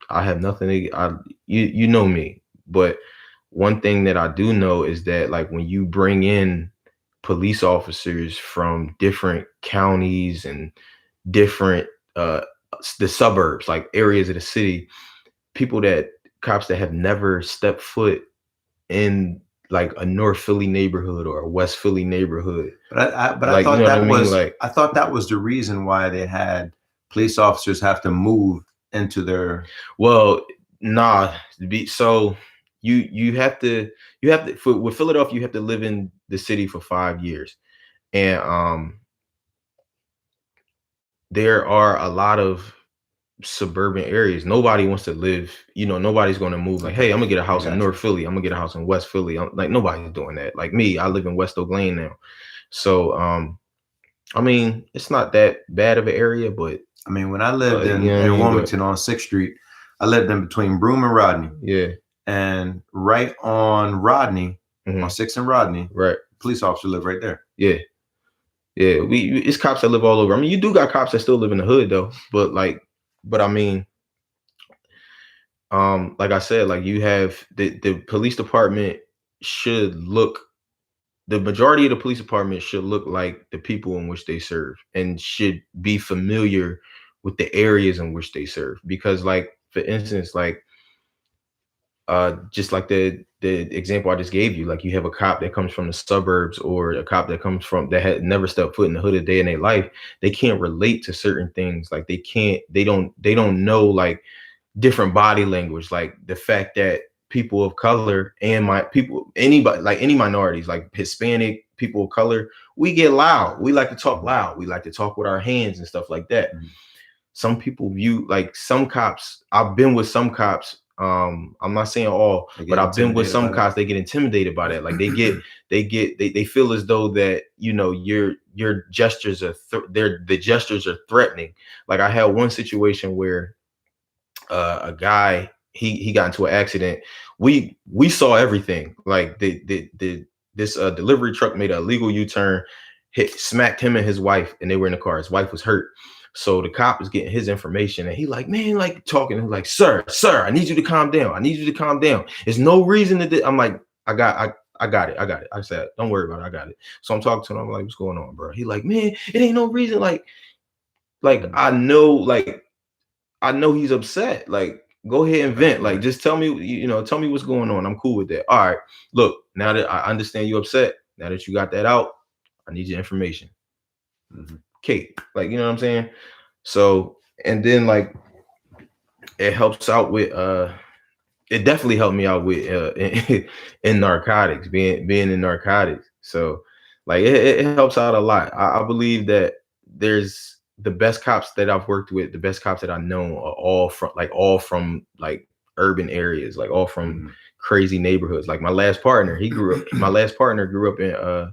Speaker 2: I have nothing. You know me, but one thing that I do know is that, like, when you bring in police officers from different counties and different the suburbs, like areas of the city, cops that have never stepped foot in like a North Philly neighborhood or a West Philly neighborhood.
Speaker 1: But I thought I thought that was the reason why they had police officers have to move into their.
Speaker 2: Well, nah. So you have to with Philadelphia, you have to live in the city for 5 years, and there are a lot of suburban areas. Nobody wants to live, nobody's going to move like, hey, I'm gonna get a house in North Philly, I'm gonna get a house in West Philly. Like, nobody's doing that. Like me, I live in West Oak Lane now. So I mean, it's not that bad of an area, but
Speaker 1: I mean, when I lived in Wilmington on 6th Street, I lived in between Broome and Rodney.
Speaker 2: Yeah.
Speaker 1: And right on Rodney,
Speaker 2: mm-hmm.
Speaker 1: on 6th and Rodney,
Speaker 2: right,
Speaker 1: police officer live right there.
Speaker 2: Yeah. Yeah, it's cops that live all over. I mean, you do got cops that still live in the hood though, but I mean, like I said, like, you have the police department the majority of the police department should look like the people in which they serve, and should be familiar with the areas in which they serve. Because, like, for instance, like, just like the the example I just gave you, like you have a cop that comes from the suburbs or a cop that comes from that had never stepped foot in the hood a day in their life, they can't relate to certain things. Like they don't know like different body language, like the fact that people of color and anybody, like any minorities, like Hispanic people of color, we get loud. We like to talk loud. We like to talk with our hands and stuff like that. Mm-hmm. Some people view like some cops. I've been with some cops. I'm not saying all, but I've been with some cops. They get intimidated by that. Like they feel as though that, you know, your gestures are the gestures are threatening. Like I had one situation where a guy, he got into an accident. We saw everything. Like this delivery truck made an illegal U-turn, smacked him and his wife, and they were in the car. His wife was hurt. So the cop is getting his information, and he like, man, like talking, like, sir, I need you to calm down. I need you to calm down. There's no reason to I'm like, I got it. I said, don't worry about it. I got it. So I'm talking to him. I'm like, what's going on, bro? He like, man, it ain't no reason. Like I know he's upset. Like, go ahead and vent. Like, just tell me, tell me what's going on. I'm cool with that. All right. Look, now that I understand you upset, now that you got that out, I need your information. Mm-hmm. Kate, like, you know what I'm saying? So, and then like, it helps out with, it definitely helped me out with, in narcotics, being in narcotics. So like, it helps out a lot. I believe that there's the best cops that I've worked with, the best cops that I know are all from urban areas, like all from crazy neighborhoods. Like my last partner grew up in,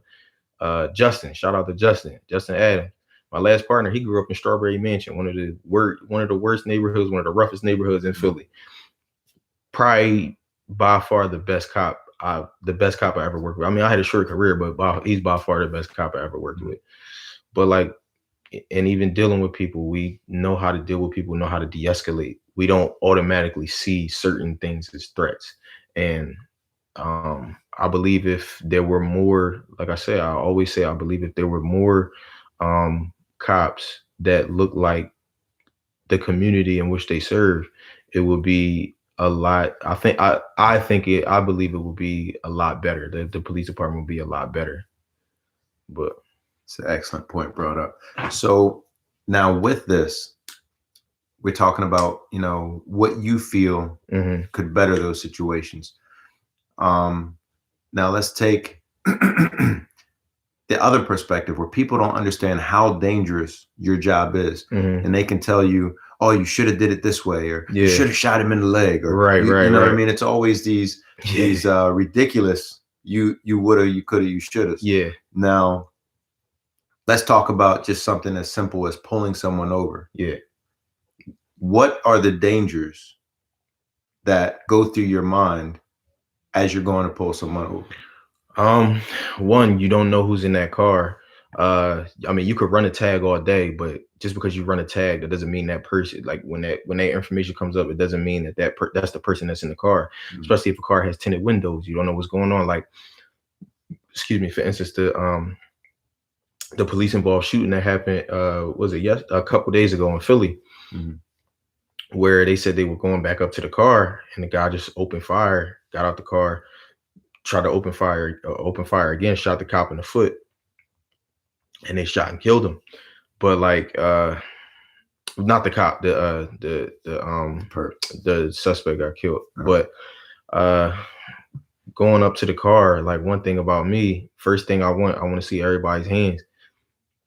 Speaker 2: Justin, shout out to Justin Adams. My last partner, he grew up in Strawberry Mansion, one of the worst neighborhoods, one of the roughest neighborhoods in Philly. Probably by far the best cop I ever worked with. I mean, I had a short career, but he's by far the best cop I ever worked with. But like, and even dealing with people, we know how to deal with people, know how to de-escalate. We don't automatically see certain things as threats. And I believe if there were more, like I said, I always say, I believe if there were more cops that look like the community in which they serve, it would be a lot. I believe it would be a lot better. The police department would be a lot better. But
Speaker 1: it's an excellent point brought up. So now with this, we're talking about, what you feel could better those situations. Now let's take the other perspective where people don't understand how dangerous your job is. And they can tell you, oh, you should have did it this way, or you should have shot him in the leg, or
Speaker 2: right.
Speaker 1: What I mean? It's always these ridiculous, you woulda, you coulda, you shoulda.
Speaker 2: Yeah.
Speaker 1: Now let's talk about just something as simple as pulling someone over.
Speaker 2: Yeah.
Speaker 1: What are the dangers that go through your mind as you're going to pull someone over?
Speaker 2: One, you don't know who's in that car. I mean, you could run a tag all day, but just because you run a tag, that doesn't mean that person, like when that information comes up, it doesn't mean that's the person that's in the car. Especially if a car has tinted windows, you don't know what's going on. Like, excuse me, for instance, the police involved shooting that happened, a couple days ago in Philly, where they said they were going back up to the car, and the guy just opened fire, got out the car, tried to open fire again, shot the cop in the foot, and they shot and killed him. But like, not the cop, the suspect got killed. But going up to the car, like, one thing about me, first thing I want to see everybody's hands.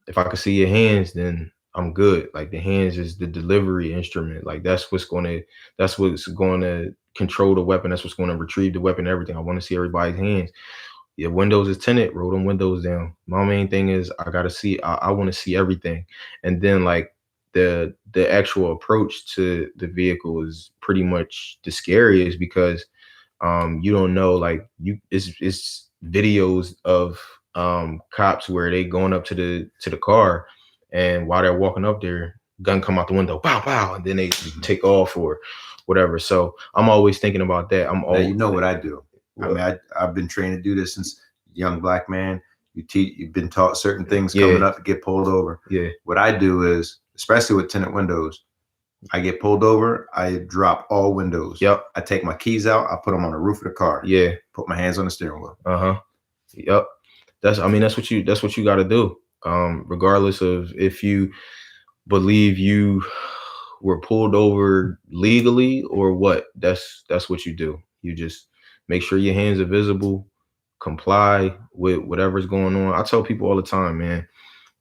Speaker 2: If I can see your hands, then I'm good. Like, the hands is the delivery instrument. Like, that's what's going to control the weapon. That's what's going to retrieve the weapon, everything. I want to see everybody's hands. If windows is tinted, roll them windows down. My main thing is I want to see everything. And then like the actual approach to the vehicle is pretty much the scariest, because you don't know, like, it's videos of cops where they going up to the car, and while they're walking up there, gun come out the window, pow pow, and then they take off or whatever. So I'm always thinking about that.
Speaker 1: You know what I do? I mean, I've been trained to do this since young black man. You've been taught certain things coming up to get pulled over.
Speaker 2: Yeah.
Speaker 1: What I do is, especially with tinted windows, I get pulled over. I drop all windows.
Speaker 2: Yep.
Speaker 1: I take my keys out. I put them on the roof of the car.
Speaker 2: Yeah.
Speaker 1: Put my hands on the steering wheel.
Speaker 2: Yep. That's what you got to do. Regardless of if you believe you were pulled over legally or what, that's what you do. You just make sure your hands are visible, comply with whatever's going on. I tell people all the time, man,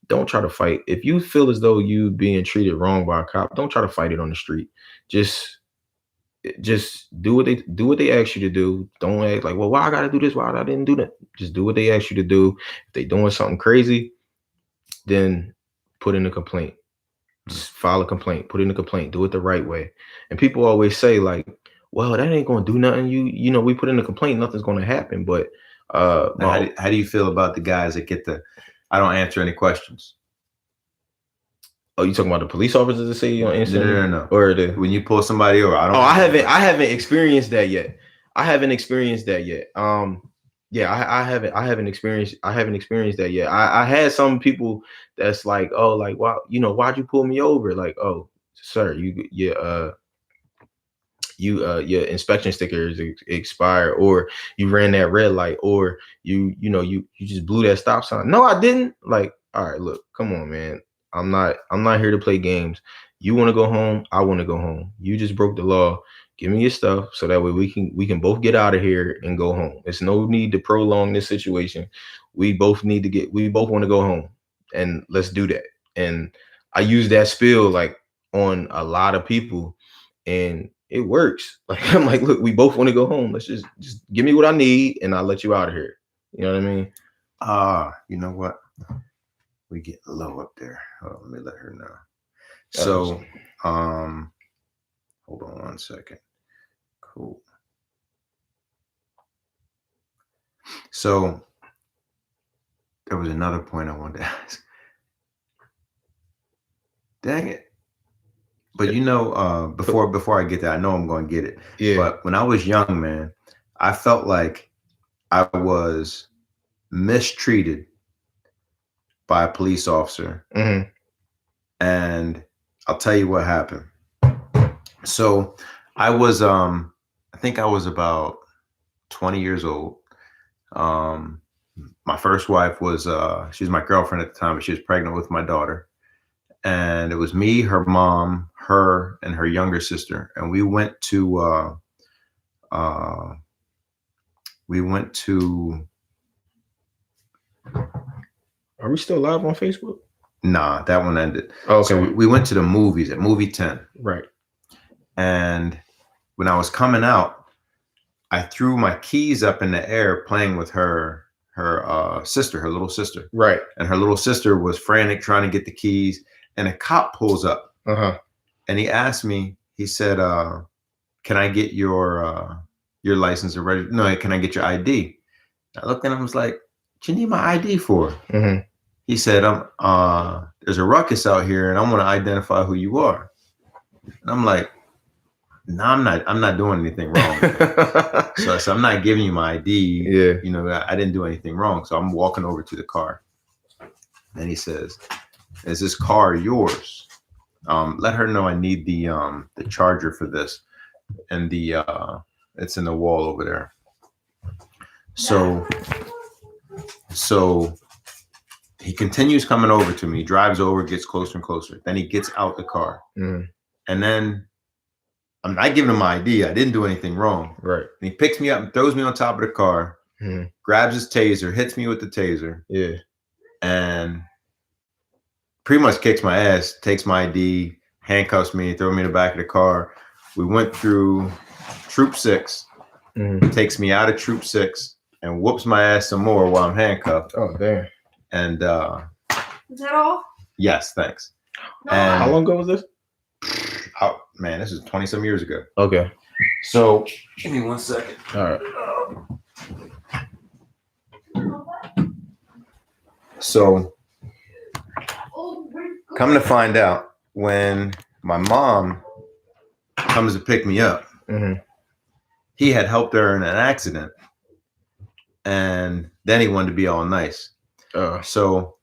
Speaker 2: don't try to fight. If you feel as though you being treated wrong by a cop, don't try to fight it on the street. Just do what they ask you to do. Don't act like, well, why I gotta do this? Why I didn't do that? Just do what they ask you to do. If they doing something crazy, then put in a complaint. Just file a complaint. Put in a complaint. Do it the right way. And people always say like, well, that ain't gonna do nothing. You know, we put in a complaint, nothing's gonna happen. But
Speaker 1: how do you feel about the guys that get I don't answer any questions?
Speaker 2: Oh, you talking about the police officers that say you don't answer?
Speaker 1: No.
Speaker 2: Or
Speaker 1: when you pull somebody over,
Speaker 2: I haven't experienced that yet. Yeah, I haven't experienced that yet. I had some people that's like, oh, like, why, why'd you pull me over? Like, oh, sir, your inspection sticker is expired, or you ran that red light, or you just blew that stop sign. No, I didn't. Like, all right, look, come on, man. I'm not here to play games. You want to go home, I want to go home. You just broke the law. Give me your stuff so that way we can both get out of here and go home. There's no need to prolong this situation. We both want to go home, and let's do that. And I use that spiel like on a lot of people, and it works. Like, I'm like, look, we both want to go home. Let's just give me what I need, and I'll let you out of here. You know what I mean?
Speaker 1: You know what? We get low up there. Oh, let me let her know. So, hold on one second. Cool. So there was another point I wanted to ask. Dang it. But before I get that, I know I'm going to get it.
Speaker 2: Yeah.
Speaker 1: But when I was young, man, I felt like I was mistreated by a police officer.
Speaker 2: Mm-hmm.
Speaker 1: And I'll tell you what happened. So I was, I think I was about 20 years old. My first wife was, she was my girlfriend at the time, but she was pregnant with my daughter. And it was me, her mom, her, and her younger sister. And we went to,
Speaker 2: Are we still live on Facebook?
Speaker 1: Nah, that one ended.
Speaker 2: Oh, okay.
Speaker 1: So we went to the movies at Movie 10.
Speaker 2: Right.
Speaker 1: And when I was coming out, I threw my keys up in the air playing with her sister, her little sister.
Speaker 2: Right.
Speaker 1: And her little sister was frantic trying to get the keys. And a cop pulls up.
Speaker 2: Uh-huh.
Speaker 1: And he asked me, he said, can I get your license or register? No, can I get your ID? I looked at him, I was like, what you need my ID for?
Speaker 2: Mm-hmm.
Speaker 1: He said, there's a ruckus out here and I want to identify who you are. And I'm like, no, I'm not doing anything wrong. So I said, I'm not giving you my ID.
Speaker 2: Yeah.
Speaker 1: I didn't do anything wrong. So I'm walking over to the car. And he says, is this car yours? Let her know I need the charger for this. And it's in the wall over there. So he continues coming over to me, drives over, gets closer and closer. Then he gets out the car.
Speaker 2: Mm.
Speaker 1: And then I'm not giving him my ID. I didn't do anything wrong.
Speaker 2: Right.
Speaker 1: And he picks me up and throws me on top of the car, grabs his taser, hits me with the taser.
Speaker 2: Yeah.
Speaker 1: And pretty much kicks my ass, takes my ID, handcuffs me, throws me in the back of the car. We went through Troop 6, takes me out of Troop 6, and whoops my ass some more while I'm handcuffed.
Speaker 2: Oh, damn.
Speaker 1: And
Speaker 3: is that all?
Speaker 1: Yes, thanks.
Speaker 3: No.
Speaker 1: And
Speaker 2: how long ago was this?
Speaker 1: Oh, man, this is 20-some years ago.
Speaker 2: Okay.
Speaker 1: So give me 1 second.
Speaker 2: All right.
Speaker 1: So come to find out, when my mom comes to pick me up, he had helped her in an accident. And then he wanted to be all nice. So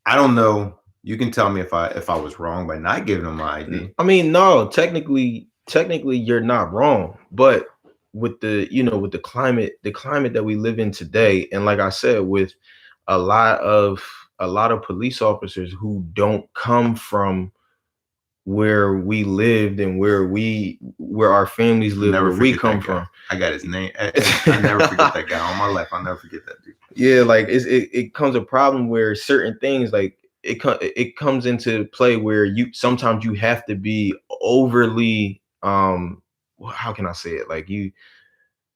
Speaker 1: I don't know You can tell me if I was wrong by not giving him my ID.
Speaker 2: I mean, no, technically you're not wrong, but with the with the climate that we live in today, and like I said, with a lot of police officers who don't come from where we lived and where our families live,
Speaker 1: Never
Speaker 2: where we
Speaker 1: forget
Speaker 2: come
Speaker 1: that guy.
Speaker 2: from.
Speaker 1: I got his name. I never forget that guy all my life. I'll never forget that dude.
Speaker 2: Yeah, like it comes a problem where certain things like it comes into play where you sometimes you have to be overly how can I say it, like you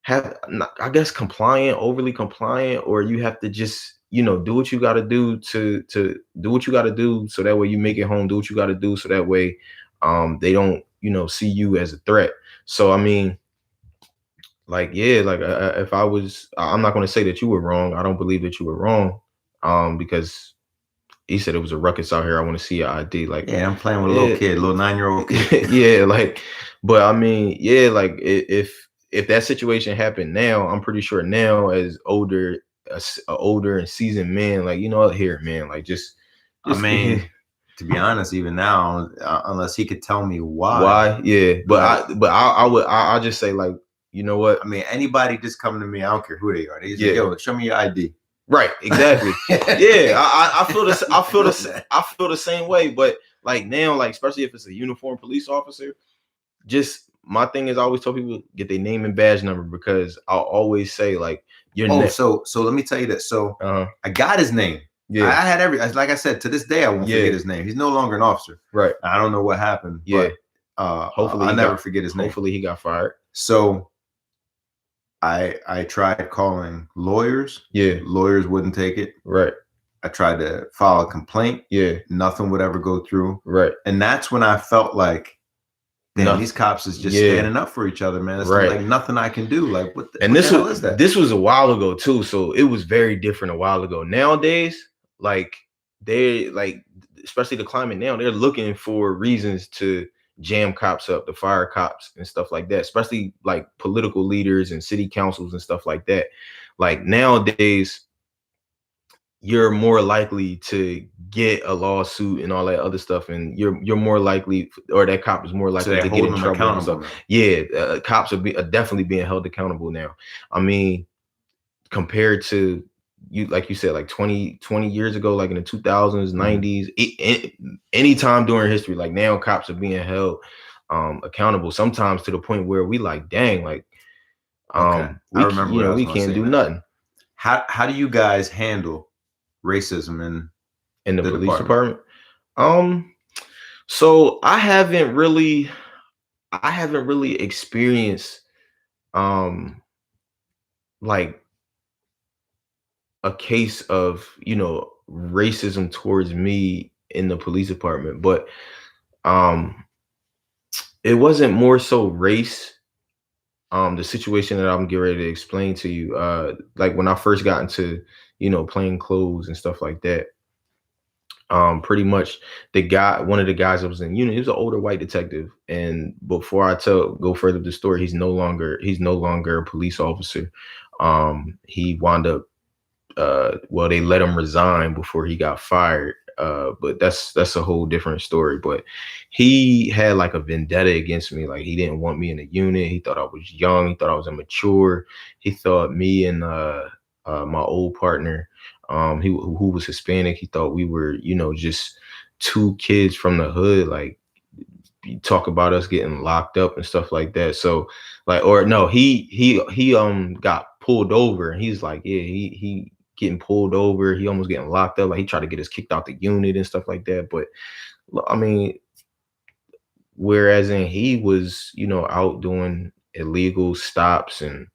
Speaker 2: have, I guess, overly compliant, or you have to just do what you got to do to do what you got to do so that way you make it home. Do what you got to do so that way they don't see you as a threat. So I mean, like, yeah, like if I'm not going to say that you were wrong. I don't believe that you were wrong, because he said it was a ruckus out here. I want to see your ID. Like,
Speaker 1: yeah, I'm playing with a little kid, little 9-year-old kid.
Speaker 2: Yeah, like, but I mean, yeah, like if that situation happened now, I'm pretty sure now as older and seasoned man, like, here, man, like just
Speaker 1: I mean, to be honest, even now, unless he could tell me why,
Speaker 2: yeah, but I'll just say, like, you know what?
Speaker 1: I mean, anybody just coming to me, I don't care who they are. They just like, yo, show me your ID.
Speaker 2: Right, exactly. Yeah, I feel this. I feel the same way. But like now, like especially if it's a uniformed police officer, just my thing is I always tell people get their name and badge number, because I'll always say like
Speaker 1: so let me tell you that. So I got his name. Yeah, I had like I said, to this day I won't forget his name. He's no longer an officer.
Speaker 2: Right.
Speaker 1: I don't know what happened. Yeah. But hopefully I'll never forget his name.
Speaker 2: Hopefully he got fired.
Speaker 1: So I tried calling lawyers. Yeah. Lawyers wouldn't take it.
Speaker 2: Right.
Speaker 1: I tried to file a complaint. Yeah. Nothing would ever go through.
Speaker 2: Right.
Speaker 1: And that's when I felt like, damn, these cops is just standing up for each other, man. It's like nothing I can do. Like, what the hell is that?
Speaker 2: This was a while ago too, so it was very different a while ago. Nowadays, like especially the climate now, they're looking for reasons to jam cops up, to fire cops and stuff like that, especially like political leaders and city councils and stuff like that. Like nowadays, you're more likely to get a lawsuit and all that other stuff, and you're more likely, or that cop is more likely to get in trouble. Yeah, cops are definitely being held accountable now. I mean, compared to like you said, like 20 years ago, like in the 2000s, 90s, any time during history, like now cops are being held accountable, sometimes to the point where we like, dang, like
Speaker 1: I remember
Speaker 2: we can't do nothing.
Speaker 1: How do you guys handle racism
Speaker 2: in the police department? So I haven't really experienced like a case of racism towards me in the police department, but it wasn't more so race. The situation that I'm getting ready to explain to you, like when I first got into plain clothes and stuff like that, pretty much one of the guys that was in unit, he was an older white detective, and before I go further with the story, he's no longer a police officer. He wound up they let him resign before he got fired, but that's a whole different story. But he had like a vendetta against me. Like, he didn't want me in the unit. He thought I was young. He thought I was immature. He thought me and my old partner, who was Hispanic, he thought we were just two kids from the hood. Like, you talk about us getting locked up and stuff like that. So like, or no, he got pulled over, and he's like, yeah, he getting pulled over, he almost getting locked up. Like, he tried to get us kicked out the unit and stuff like that. But I mean, whereas he was out doing illegal stops and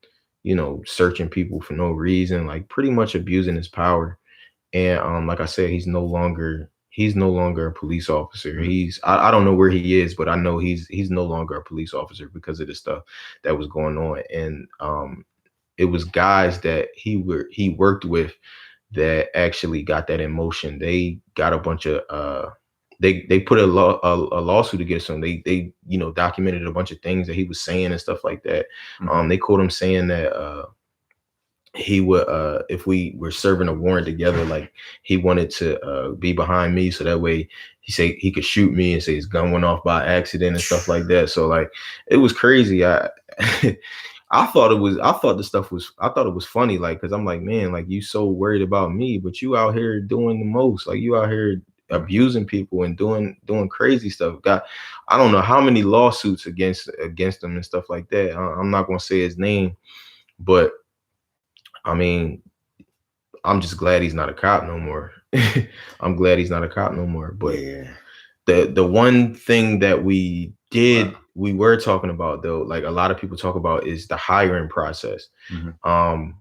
Speaker 2: searching people for no reason, like pretty much abusing his power. And like I said, he's no longer a police officer. I don't know where he is, but I know he's no longer a police officer because of the stuff that was going on. And it was guys that he worked with that actually got that in motion. They got a bunch of they put a lawsuit against him. They documented a bunch of things that he was saying and stuff like that. They caught him saying that he would if we were serving a warrant together, like he wanted to be behind me so that way he could shoot me and say his gun went off by accident and stuff like that. So like it was crazy. I thought it was funny, like, because I'm like, man, like, you so worried about me, but you out here doing the most, like, you out here abusing people and doing crazy stuff. I don't know how many lawsuits against him and stuff like that. I'm not gonna say his name, but I mean, I'm just glad he's not a cop no more. I'm glad he's not a cop no more. But
Speaker 1: yeah.
Speaker 2: The one thing that we were talking about, though, like a lot of people talk about, is the hiring process.
Speaker 1: Mm-hmm.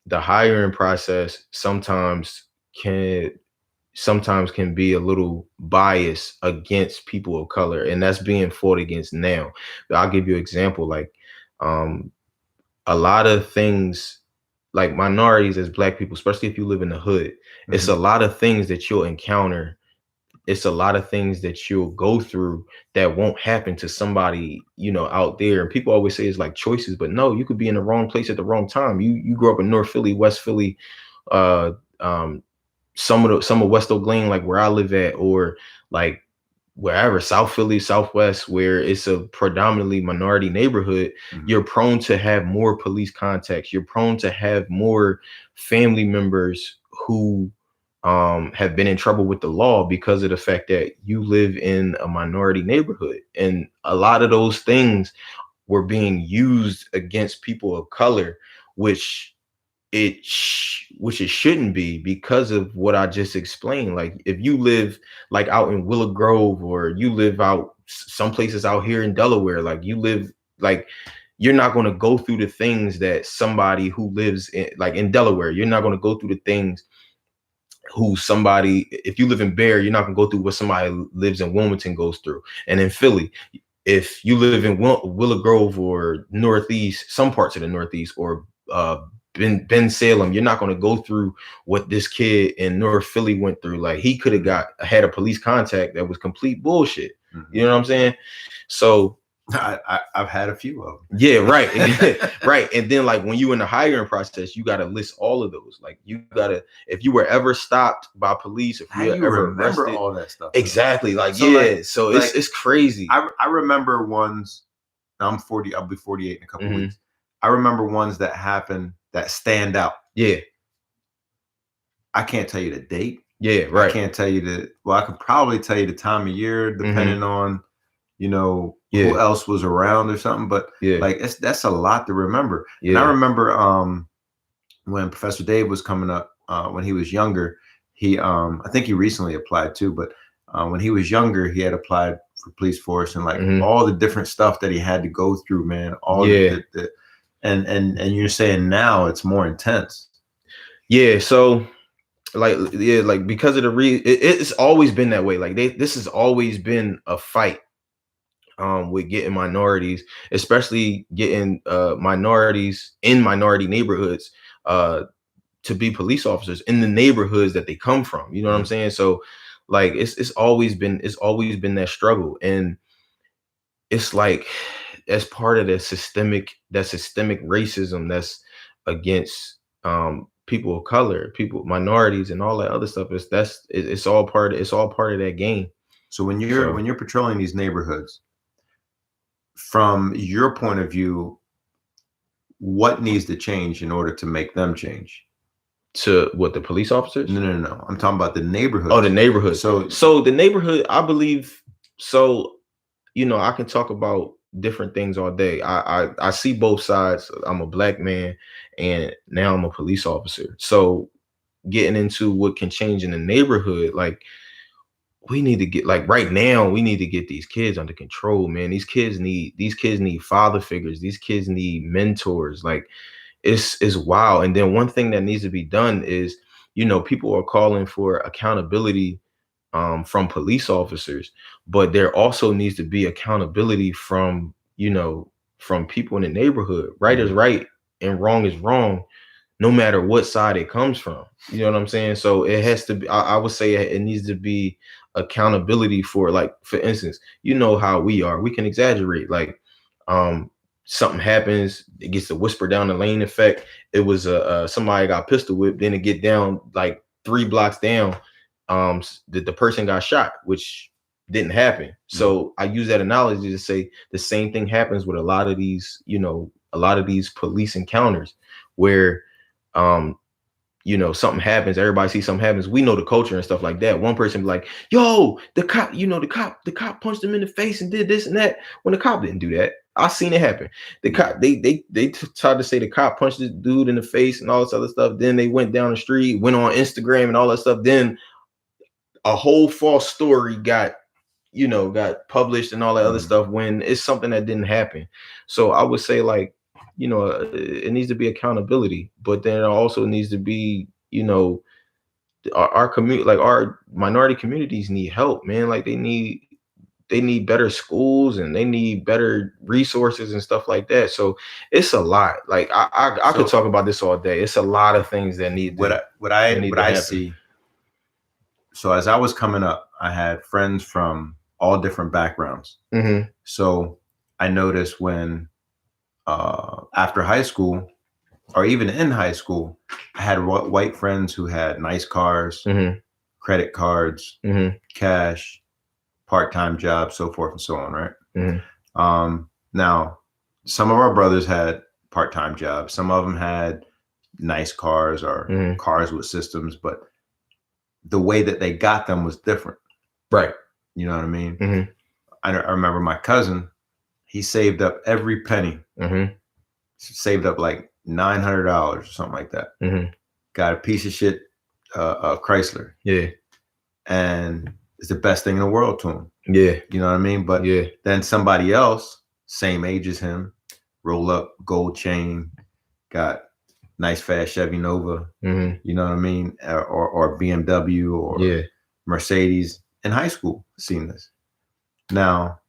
Speaker 2: The hiring process sometimes can be a little biased against people of color, and that's being fought against now. I'll give you an example. Like a lot of things, like minorities as Black people, especially if you live in the hood, mm-hmm. It's a lot of things that you'll encounter. It's a lot of things that you'll go through that won't happen to somebody, out there. And people always say it's like choices, but no, you could be in the wrong place at the wrong time. You grew up in North Philly, West Philly, some of West Oak Lane, like where I live at, or like wherever, South Philly, Southwest, where it's a predominantly minority neighborhood. Mm-hmm. You're prone to have more police contacts. You're prone to have more family members who have been in trouble with the law because of the fact that you live in a minority neighborhood. And a lot of those things were being used against people of color, which it shouldn't be, because of what I just explained. Like if you live like out in Willow Grove, or you live out some places out here in Delaware, like you live, like you're not going to go through the things that somebody who lives in Delaware, you're not going to go through the things if you live in Bear, you're not gonna go through what somebody who lives in Wilmington goes through. And in Philly, if you live in Willow Grove or Northeast, some parts of the Northeast, or Ben Salem, you're not gonna go through what this kid in North Philly went through. Like he could have had a police contact that was complete bullshit. Mm-hmm. You know what I'm saying? So
Speaker 1: I've had a few of them.
Speaker 2: Yeah, right. Right. And then like when you in the hiring process, you got to list all of those. Like you got to, if you were ever stopped by police, if you ever
Speaker 1: remember
Speaker 2: arrested,
Speaker 1: all that stuff.
Speaker 2: Exactly. Like, so it's crazy.
Speaker 1: I remember ones, I'm 40, I'll be 48 in a couple weeks. I remember ones that happen that stand out.
Speaker 2: Yeah.
Speaker 1: I can't tell you the date.
Speaker 2: Yeah, right.
Speaker 1: I can't tell you I could probably tell you the time of year, depending on, who else was around or something, but like that's a lot to remember. Yeah. And I remember when Professor Dave was coming up, when he was younger, he I think he recently applied too, but when he was younger, he had applied for police force, and like all the different stuff that he had to go through, man. And you're saying now it's more intense.
Speaker 2: Yeah. So like because of it's always been that way. Like this has always been a fight. With getting minorities, especially getting minorities in minority neighborhoods to be police officers in the neighborhoods that they come from. You know what I'm saying? So like it's always been that struggle. And it's like as part of that systemic racism that's against people of color, minorities, and all that other stuff. It's all part of that game.
Speaker 1: So when you're patrolling these neighborhoods, from your point of view, what needs to change in order to make them change?
Speaker 2: To what, the police officers?
Speaker 1: No. I'm talking about the neighborhood.
Speaker 2: Oh, the neighborhood.
Speaker 1: So
Speaker 2: the neighborhood, I believe. So, I can talk about different things all day. I see both sides. I'm a Black man, and now I'm a police officer. So, getting into what can change in the neighborhood, like, we need to get, like, right now, we need to get these kids under control, man. These kids need father figures. These kids need mentors. Like, it's wild. And then one thing that needs to be done is, people are calling for accountability from police officers, but there also needs to be accountability from people in the neighborhood. Right is right and wrong is wrong, no matter what side it comes from. You know what I'm saying? So it has to be, I would say it needs to be accountability for, like, for instance, how we are. We can exaggerate. Like, something happens, it gets the whisper down the lane effect. It was somebody got pistol whipped, then it get down like 3 blocks down, the person got shot, which didn't happen. So I use that analogy to say the same thing happens with a lot of these, a lot of these police encounters where something happens, everybody sees something happens. We know the culture and stuff like that. One person be like, yo, the cop, the cop punched him in the face and did this and that, when the cop didn't do that. I seen it happen. The cop, they tried to say the cop punched this dude in the face and all this other stuff. Then they went down the street, went on Instagram and all that stuff. Then a whole false story got published and all that other stuff when it's something that didn't happen. So I would say, like, it needs to be accountability, but then it also needs to be, our community, like our minority communities need help, man. Like they need better schools and they need better resources and stuff like that. So it's a lot. Like I could talk about this all day. It's a lot of things that need
Speaker 1: what I see. So as I was coming up, I had friends from all different backgrounds.
Speaker 2: Mm-hmm.
Speaker 1: So I noticed when after high school, or even in high school, I had white friends who had nice cars,
Speaker 2: mm-hmm.
Speaker 1: credit cards,
Speaker 2: mm-hmm.
Speaker 1: cash, part-time jobs, so forth and so on, right?
Speaker 2: Mm-hmm.
Speaker 1: Now, some of our brothers had part-time jobs. Some of them had nice cars or
Speaker 2: mm-hmm.
Speaker 1: cars with systems, but the way that they got them was different.
Speaker 2: Right.
Speaker 1: You know what I mean?
Speaker 2: Mm-hmm.
Speaker 1: I remember my cousin, he saved up every penny,
Speaker 2: mm-hmm.
Speaker 1: saved up like $900 or something like that.
Speaker 2: Mm-hmm.
Speaker 1: Got a piece of shit Chrysler.
Speaker 2: Yeah.
Speaker 1: And it's the best thing in the world to him.
Speaker 2: Yeah.
Speaker 1: You know what I mean? But
Speaker 2: yeah,
Speaker 1: then somebody else, same age as him, roll up, gold chain, got nice fast Chevy Nova,
Speaker 2: mm-hmm.
Speaker 1: you know what I mean? Or BMW or Mercedes in high school, seen this. Now,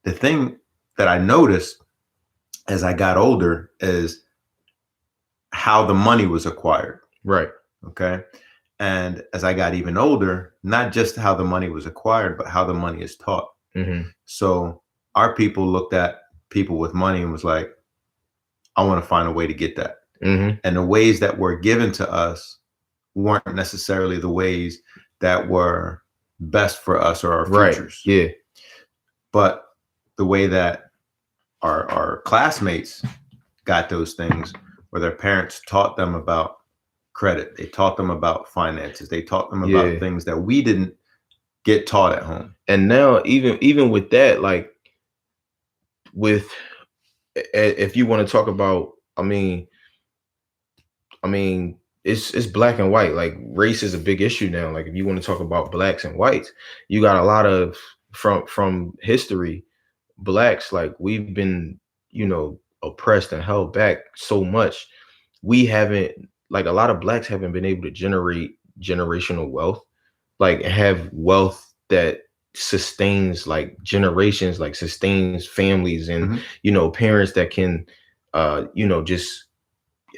Speaker 1: the thing that I noticed as I got older is how the money was acquired.
Speaker 2: Right.
Speaker 1: Okay. And as I got even older, not just how the money was acquired, but how the money is taught.
Speaker 2: Mm-hmm.
Speaker 1: So our people looked at people with money and was like, I want to find a way to get that.
Speaker 2: Mm-hmm.
Speaker 1: And the ways that were given to us weren't necessarily the ways that were best for us or our futures.
Speaker 2: Right. Yeah.
Speaker 1: But the way that our classmates got those things, where their parents taught them about credit, they taught them about finances, they taught them about things that we didn't get taught at home.
Speaker 2: And now even with that, like if you want to talk about, I mean it's black and white. Like race is a big issue now. Like if you want to talk about blacks and whites, you got a lot of from history, blacks, like we've been, oppressed and held back so much. We haven't, like a lot of blacks haven't been able to generate generational wealth, like have wealth that sustains like generations, like sustains families and,
Speaker 1: mm-hmm.
Speaker 2: Parents that can, just,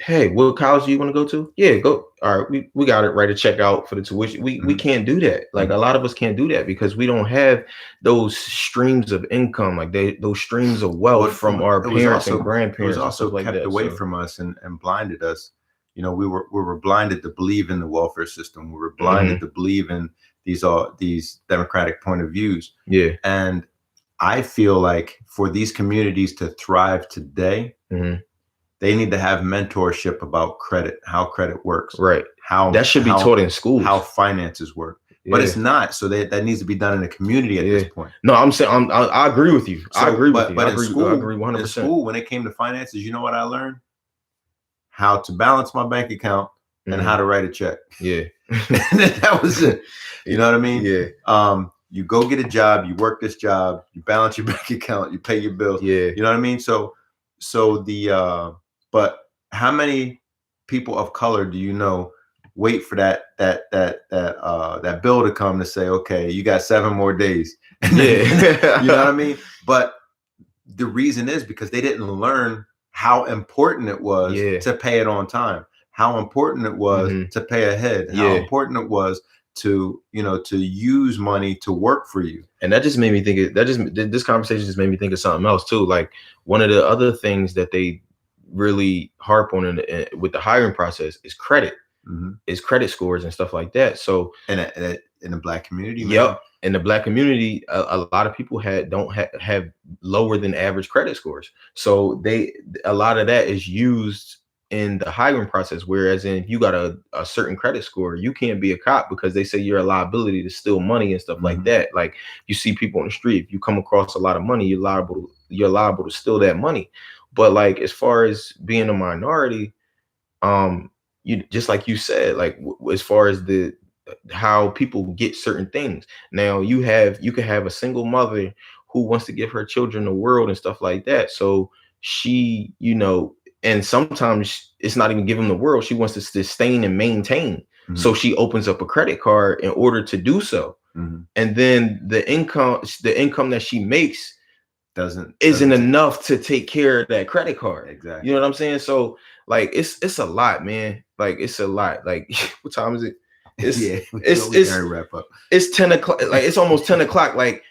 Speaker 2: hey, what college do you want to go to? Yeah, go. All right, we got it. Write a check out for the tuition. We can't do that. Like a lot of us can't do that because we don't have those streams of income, like those streams of wealth from our parents and grandparents.
Speaker 1: It was also
Speaker 2: like
Speaker 1: kept
Speaker 2: that,
Speaker 1: away from us and blinded us. We were blinded to believe in the welfare system. We were blinded to believe in these democratic point of views.
Speaker 2: Yeah,
Speaker 1: and I feel like for these communities to thrive today.
Speaker 2: Mm-hmm.
Speaker 1: They need to have mentorship about credit, how credit works.
Speaker 2: Right.
Speaker 1: How
Speaker 2: that should be taught in schools.
Speaker 1: How finances work. But it's not. So that needs to be done in the community at this point.
Speaker 2: No, I'm saying I agree with you. I agree with you.
Speaker 1: But
Speaker 2: I agree 100%.
Speaker 1: In school, when it came to finances, you know what I learned? How to balance my bank account and how to write a check.
Speaker 2: Yeah.
Speaker 1: That was it. You know what I mean?
Speaker 2: Yeah.
Speaker 1: You go get a job, you work this job, you balance your bank account, you pay your bills.
Speaker 2: Yeah.
Speaker 1: You know what I mean? So but how many people of color do you know wait for that bill to come to say, okay, you got 7 more days?
Speaker 2: Yeah.
Speaker 1: You know what I mean? But the reason is because they didn't learn how important it was to pay it on time, how important it was to pay ahead, how important it was to, you know, to use money to work for you.
Speaker 2: And that just made me think this conversation just made me think of something else too. Like one of the other things that they really harp on with the hiring process is credit, is credit scores and stuff like that. So
Speaker 1: in the Black community,
Speaker 2: yep, in the Black community, a lot of people don't have lower than average credit scores. So a lot of that is used in the hiring process. Whereas if you got a certain credit score, you can't be a cop because they say you're a liability to steal money and stuff like that. Like you see people on the street, if you come across a lot of money, you're liable to steal that money. But like as far as being a minority, you just like you said, like as far as how people get certain things. Now you can have a single mother who wants to give her children the world and stuff like that. So she, you know, and sometimes it's not even giving the world. She wants to sustain and maintain. So she opens up a credit card in order to do so. And then the income that she makes isn't enough to take care of that credit card.
Speaker 1: Exactly.
Speaker 2: You know what I'm saying? So like it's a lot, man. Like it's a lot. Like what time is it? It's
Speaker 1: wrap up.
Speaker 2: It's 10 o'clock. Like it's almost 10 o'clock. Like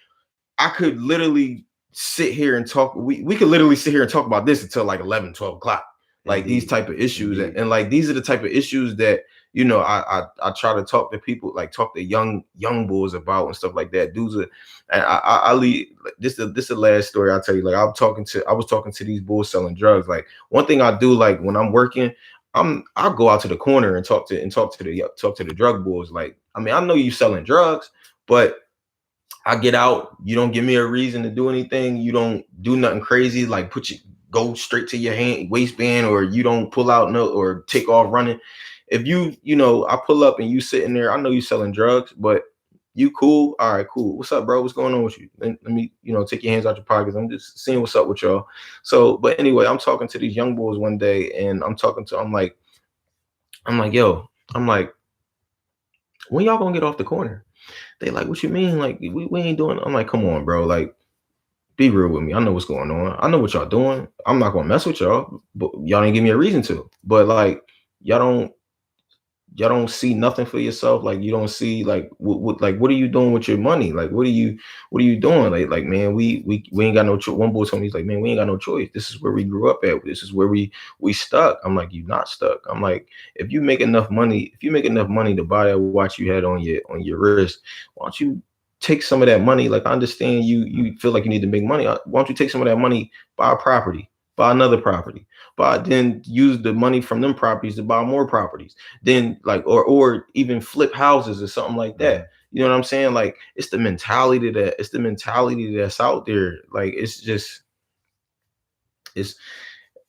Speaker 2: I could literally sit here and talk. We could literally sit here and talk about this until like 11, 12 o'clock. Like these type of issues. And like these are the type of issues that, you know, I try to talk to people, like talk to young boys about and stuff like that. Dudes I leave this is the last story I'll tell you. Like I was talking to these boys selling drugs. Like one thing I do, like when I'm working, I'll go out to the corner and talk to the drug boys. Like, I mean, I know you selling drugs, but I get out, you don't give me a reason to do anything, you don't do nothing crazy, like go straight to your waistband, or you don't pull out or take off running. If you know, I pull up and you sitting there, I know you selling drugs, but you cool. All right, cool. What's up, bro? What's going on with you? Let me, you know, take your hands out your pockets. I'm just seeing what's up with y'all. So, but anyway, I'm talking to these young boys one day, and I'm like, yo, when y'all gonna get off the corner? They like, what you mean? Like, we ain't doing. I'm like, come on, bro. Like, be real with me. I know what's going on. I know what y'all doing. I'm not gonna mess with y'all, but y'all didn't give me a reason to. But like, y'all don't see nothing for yourself. Like, you don't see like what are you doing with your money? Like, what are you doing? Like man, we ain't got no choice. One boy told me, he's like, man, we ain't got no choice. This is where we grew up at. This is where we stuck. I'm like, you not stuck. I'm like, if you make enough money to buy that watch you had on your wrist, why don't you take some of that money? Like, I understand you feel like you need to make money. Why don't you take some of that money, buy a property, buy another property, but then use the money from them properties to buy more properties, then like, or even flip houses or something like that. You know what I'm saying? Like, it's the mentality that's out there. Like, it's just, like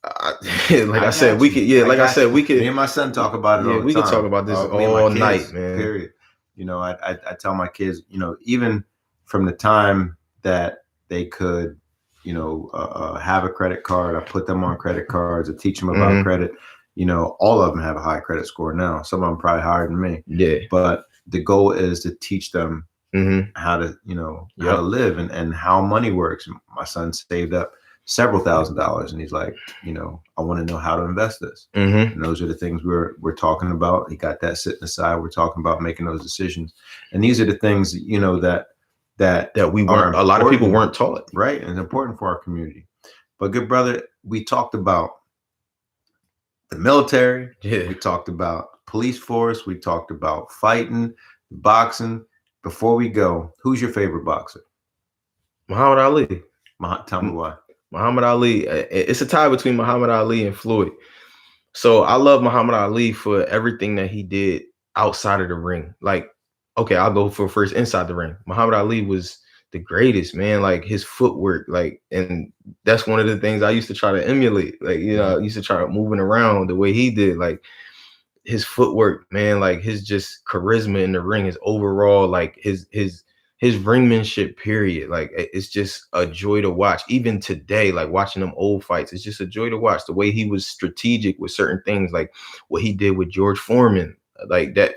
Speaker 2: I said, we could, me
Speaker 1: and my son talk about it all the time.
Speaker 2: We could talk about this all night, man.
Speaker 1: Period. You know, I tell my kids, you know, even from the time that they could, you know, have a credit card, I put them on credit cards, I teach them about credit. You know, all of them have a high credit score now. Some of them probably higher than me.
Speaker 2: Yeah.
Speaker 1: But the goal is to teach them how to, you know, how to live and how money works. My son saved up several $1,000s, and he's like, you know, I want to know how to invest this. And those are the things we're talking about. He got that sitting aside. We're talking about making those decisions. And these are the things, you know, that we weren't, a lot of people weren't taught, right? And it's important for our community. But good brother, we talked about the military. We talked about police force. We talked about fighting, boxing. Before we go, who's your favorite boxer?
Speaker 2: Muhammad Ali.
Speaker 1: Tell me why.
Speaker 2: Muhammad Ali. It's a tie between Muhammad Ali and Floyd. So I love Muhammad Ali for everything that he did outside of the ring. Like, okay, I'll go for first inside the ring. Muhammad Ali was the greatest, man. Like, his footwork, like, and that's one of the things I used to try to emulate. Like, you know, I used to try moving around the way he did. Like, his footwork, man, like his just charisma in the ring, his overall, like his ringmanship, period. Like, it's just a joy to watch. Even today, like watching them old fights, it's just a joy to watch. The way he was strategic with certain things, like what he did with George Foreman, like that.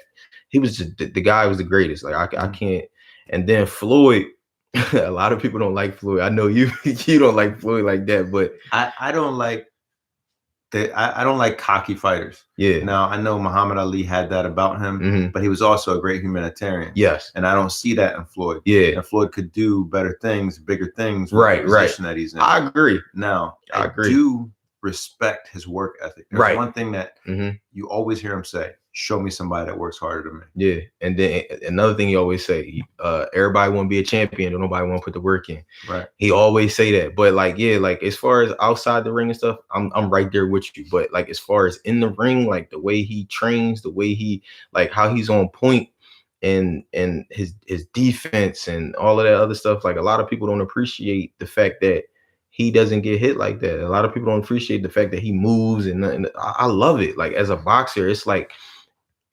Speaker 2: He was just, the guy was the greatest. Like, I can't. And then Floyd, a lot of people don't like Floyd. I know you don't like Floyd like that, but
Speaker 1: I don't like I don't like cocky fighters.
Speaker 2: Yeah.
Speaker 1: Now I know Muhammad Ali had that about him,
Speaker 2: Mhm.
Speaker 1: but he was also a great humanitarian.
Speaker 2: Yes.
Speaker 1: And I don't see that in Floyd.
Speaker 2: Yeah.
Speaker 1: And Floyd could do better things, bigger things with
Speaker 2: Right,
Speaker 1: the position that he's in.
Speaker 2: I agree.
Speaker 1: Now,
Speaker 2: I agree.
Speaker 1: do respect his work ethic. There's
Speaker 2: Right.
Speaker 1: one thing that
Speaker 2: Mhm.
Speaker 1: you always hear him say, show me somebody that works harder than me.
Speaker 2: Yeah. And then another thing he always say, everybody want to be a champion, but nobody want to put the work in.
Speaker 1: Right.
Speaker 2: He always say that. But like, yeah, like as far as outside the ring and stuff, I'm right there with you. But like as far as in the ring, like the way he trains, the way he like how he's on point and his defense and all of that other stuff, like a lot of people don't appreciate the fact that he doesn't get hit like that. A lot of people don't appreciate the fact that he moves and I love it. Like as a boxer, it's like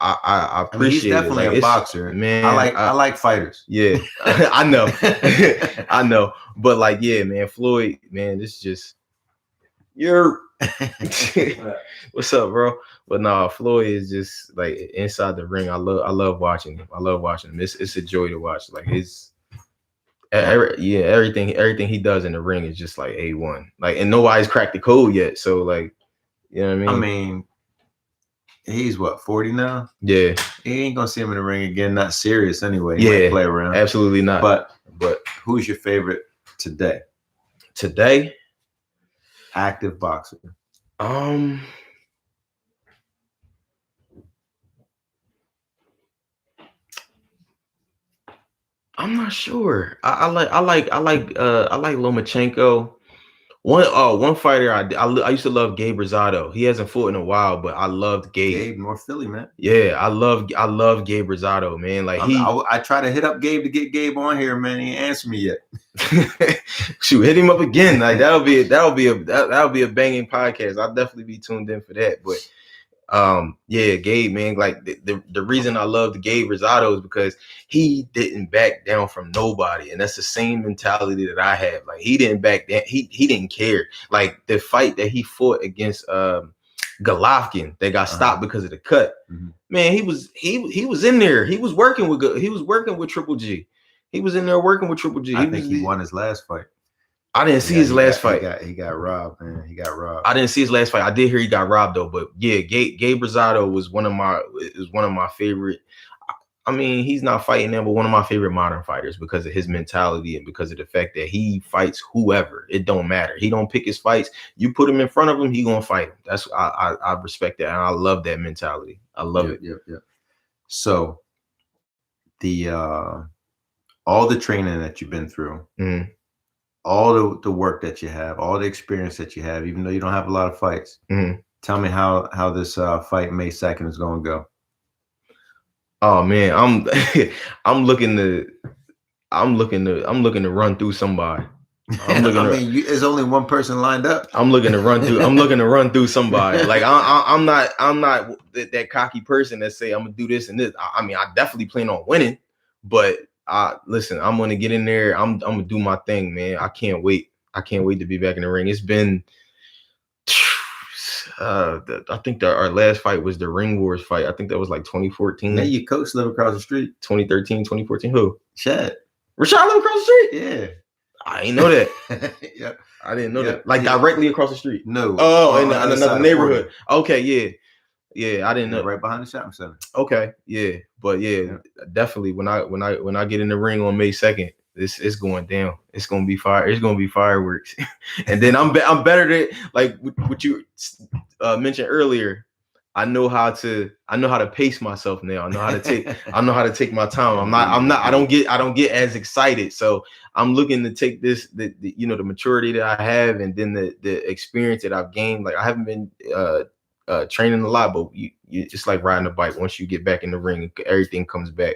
Speaker 2: I appreciate
Speaker 1: he's definitely
Speaker 2: it.
Speaker 1: a boxer,
Speaker 2: man.
Speaker 1: I like fighters.
Speaker 2: Yeah, I know, I know. But like, yeah, man, Floyd, man, this is just what's up, bro? But nah, Floyd is just like inside the ring. I love watching him. I love watching him. It's a joy to watch. Like everything he does in the ring is just like A1. Like, and nobody's cracked the code yet. So like, you know what I mean?
Speaker 1: He's what, 40 now?
Speaker 2: Yeah.
Speaker 1: He ain't gonna see him in the ring again. Not serious anyway. He
Speaker 2: Yeah,
Speaker 1: might play around.
Speaker 2: Absolutely not.
Speaker 1: But who's your favorite today?
Speaker 2: Today?
Speaker 1: Active boxer.
Speaker 2: I'm not sure. I like Lomachenko. One fighter I used to love, Gabe Rosado. He hasn't fought in a while, but I loved Gabe.
Speaker 1: Gabe, North Philly, man.
Speaker 2: Yeah, I love Gabe Rosado, man. Like
Speaker 1: I try to hit up Gabe to get Gabe on here, man. He ain't answered me yet.
Speaker 2: Shoot, hit him up again. Like that'll be a banging podcast. I'll definitely be tuned in for that. But yeah, Gabe, man, like the reason I loved Gabe Rosado is because he didn't back down from nobody, and that's the same mentality that I have. Like he didn't back down, he didn't care. Like the fight that he fought against Golovkin that got stopped because of the cut. Mm-hmm. Man, he was in there. He was working with Triple G. He was in there working with Triple G.
Speaker 1: I think he won his last fight.
Speaker 2: I didn't see his last fight.
Speaker 1: He got robbed, man. He got robbed.
Speaker 2: I didn't see his last fight. I did hear he got robbed though. But yeah, Gabe Rosado was one of my favorite. I mean, he's not fighting them, but one of my favorite modern fighters because of his mentality and because of the fact that he fights whoever. It don't matter. He don't pick his fights. You put him in front of him, he gonna fight him. That's I respect that, and I love that mentality. I love it.
Speaker 1: Yeah. So the all the training that you've been through. Mm-hmm. All the work that you have, all the experience that you have, even though you don't have a lot of fights. Mm-hmm. Tell me how this fight May 2nd is going to go.
Speaker 2: Oh man, I'm looking to run through somebody.
Speaker 1: There's only one person lined up.
Speaker 2: I'm looking to run through somebody. Like I'm not that cocky person that say I'm gonna do this and this. I mean, I definitely plan on winning, but listen, I'm gonna get in there. I'm gonna do my thing, man. I can't wait. I can't wait to be back in the ring. It's been I think our last fight was the Ring Wars fight. I think that was like 2014.
Speaker 1: Hey, your coach live across the street.
Speaker 2: 2013, 2014. Who?
Speaker 1: Chad.
Speaker 2: Rashad live across the street?
Speaker 1: Yeah.
Speaker 2: I didn't know that.
Speaker 1: Yeah.
Speaker 2: I didn't know that. Like directly across the street.
Speaker 1: No.
Speaker 2: Oh, in another neighborhood. Okay, yeah. Yeah, I didn't know.
Speaker 1: Right behind the shopping center.
Speaker 2: Okay, yeah. But yeah, definitely when I get in the ring on May 2nd, it's going down. It's gonna be fire. It's gonna be fireworks. And then I'm better than like what you mentioned earlier. I know how to pace myself now. I know how to take my time. I don't get as excited. So I'm looking to take this the maturity that I have and then the experience that I've gained. Like I haven't been training a lot, but it's like riding a bike. Once you get back in the ring, everything comes back.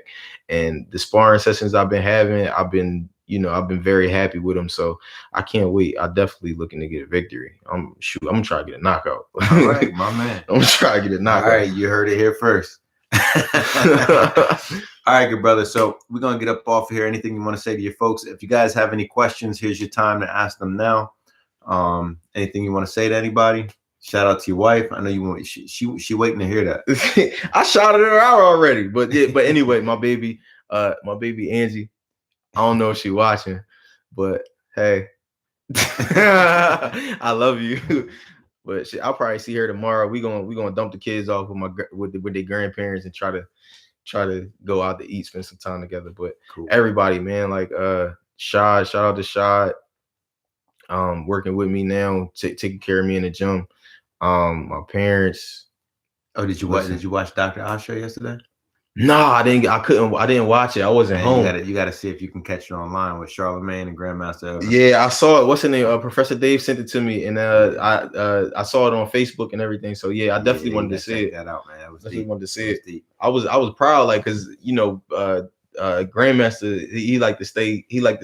Speaker 2: And the sparring sessions I've been having, I've been very happy with them. So I can't wait. I'm definitely looking to get a victory. I'm gonna try to get a knockout.
Speaker 1: All right, my man.
Speaker 2: I'm trying to get a knockout.
Speaker 1: All right, you heard it here first. All right, good brother. So we're gonna get up off here. Anything you want to say to your folks? If you guys have any questions, here's your time to ask them now. Anything you want to say to anybody? Shout out to your wife. I know you want. She waiting to hear that.
Speaker 2: I shouted her out already, but anyway, my baby Angie. I don't know if she's watching, but hey, I love you. But shit, I'll probably see her tomorrow. We gonna dump the kids off with their grandparents and try to go out to eat, spend some time together. But
Speaker 1: Cool.
Speaker 2: everybody, man, like Shad, shout out to Shad, working with me now, taking care of me in the gym. My parents.
Speaker 1: Oh, did you watch Dr. Asha yesterday?
Speaker 2: No, I didn't watch it. I wasn't home.
Speaker 1: You gotta see if you can catch it online with Charlemagne and Grandmaster Evans.
Speaker 2: Yeah, I saw it. What's the name? Professor Dave sent it to me, and I saw it on Facebook and everything. So yeah, I definitely wanted to see it.
Speaker 1: That out, man. That was
Speaker 2: Definitely
Speaker 1: deep.
Speaker 2: wanted to see it.
Speaker 1: Deep.
Speaker 2: I was proud, like, cause Grandmaster, he like to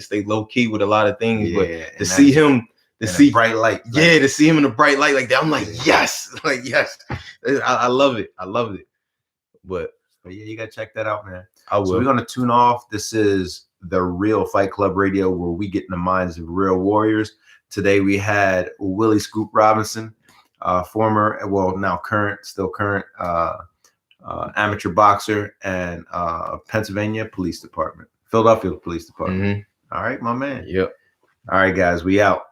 Speaker 2: stay low key with a lot of things, but to see him. To see
Speaker 1: bright light,
Speaker 2: to see him in a bright light like that, I'm like, yes, like yes, I love it. I loved it. But
Speaker 1: yeah, you gotta check that out, man.
Speaker 2: I will.
Speaker 1: So we're gonna tune off. This is the Real Fight Club Radio, where we get in the minds of real warriors. Today we had Willie Scoop Robinson, former, well, now still current amateur boxer and Philadelphia Police Department. All right, my man.
Speaker 2: Yep.
Speaker 1: All right, guys, we out.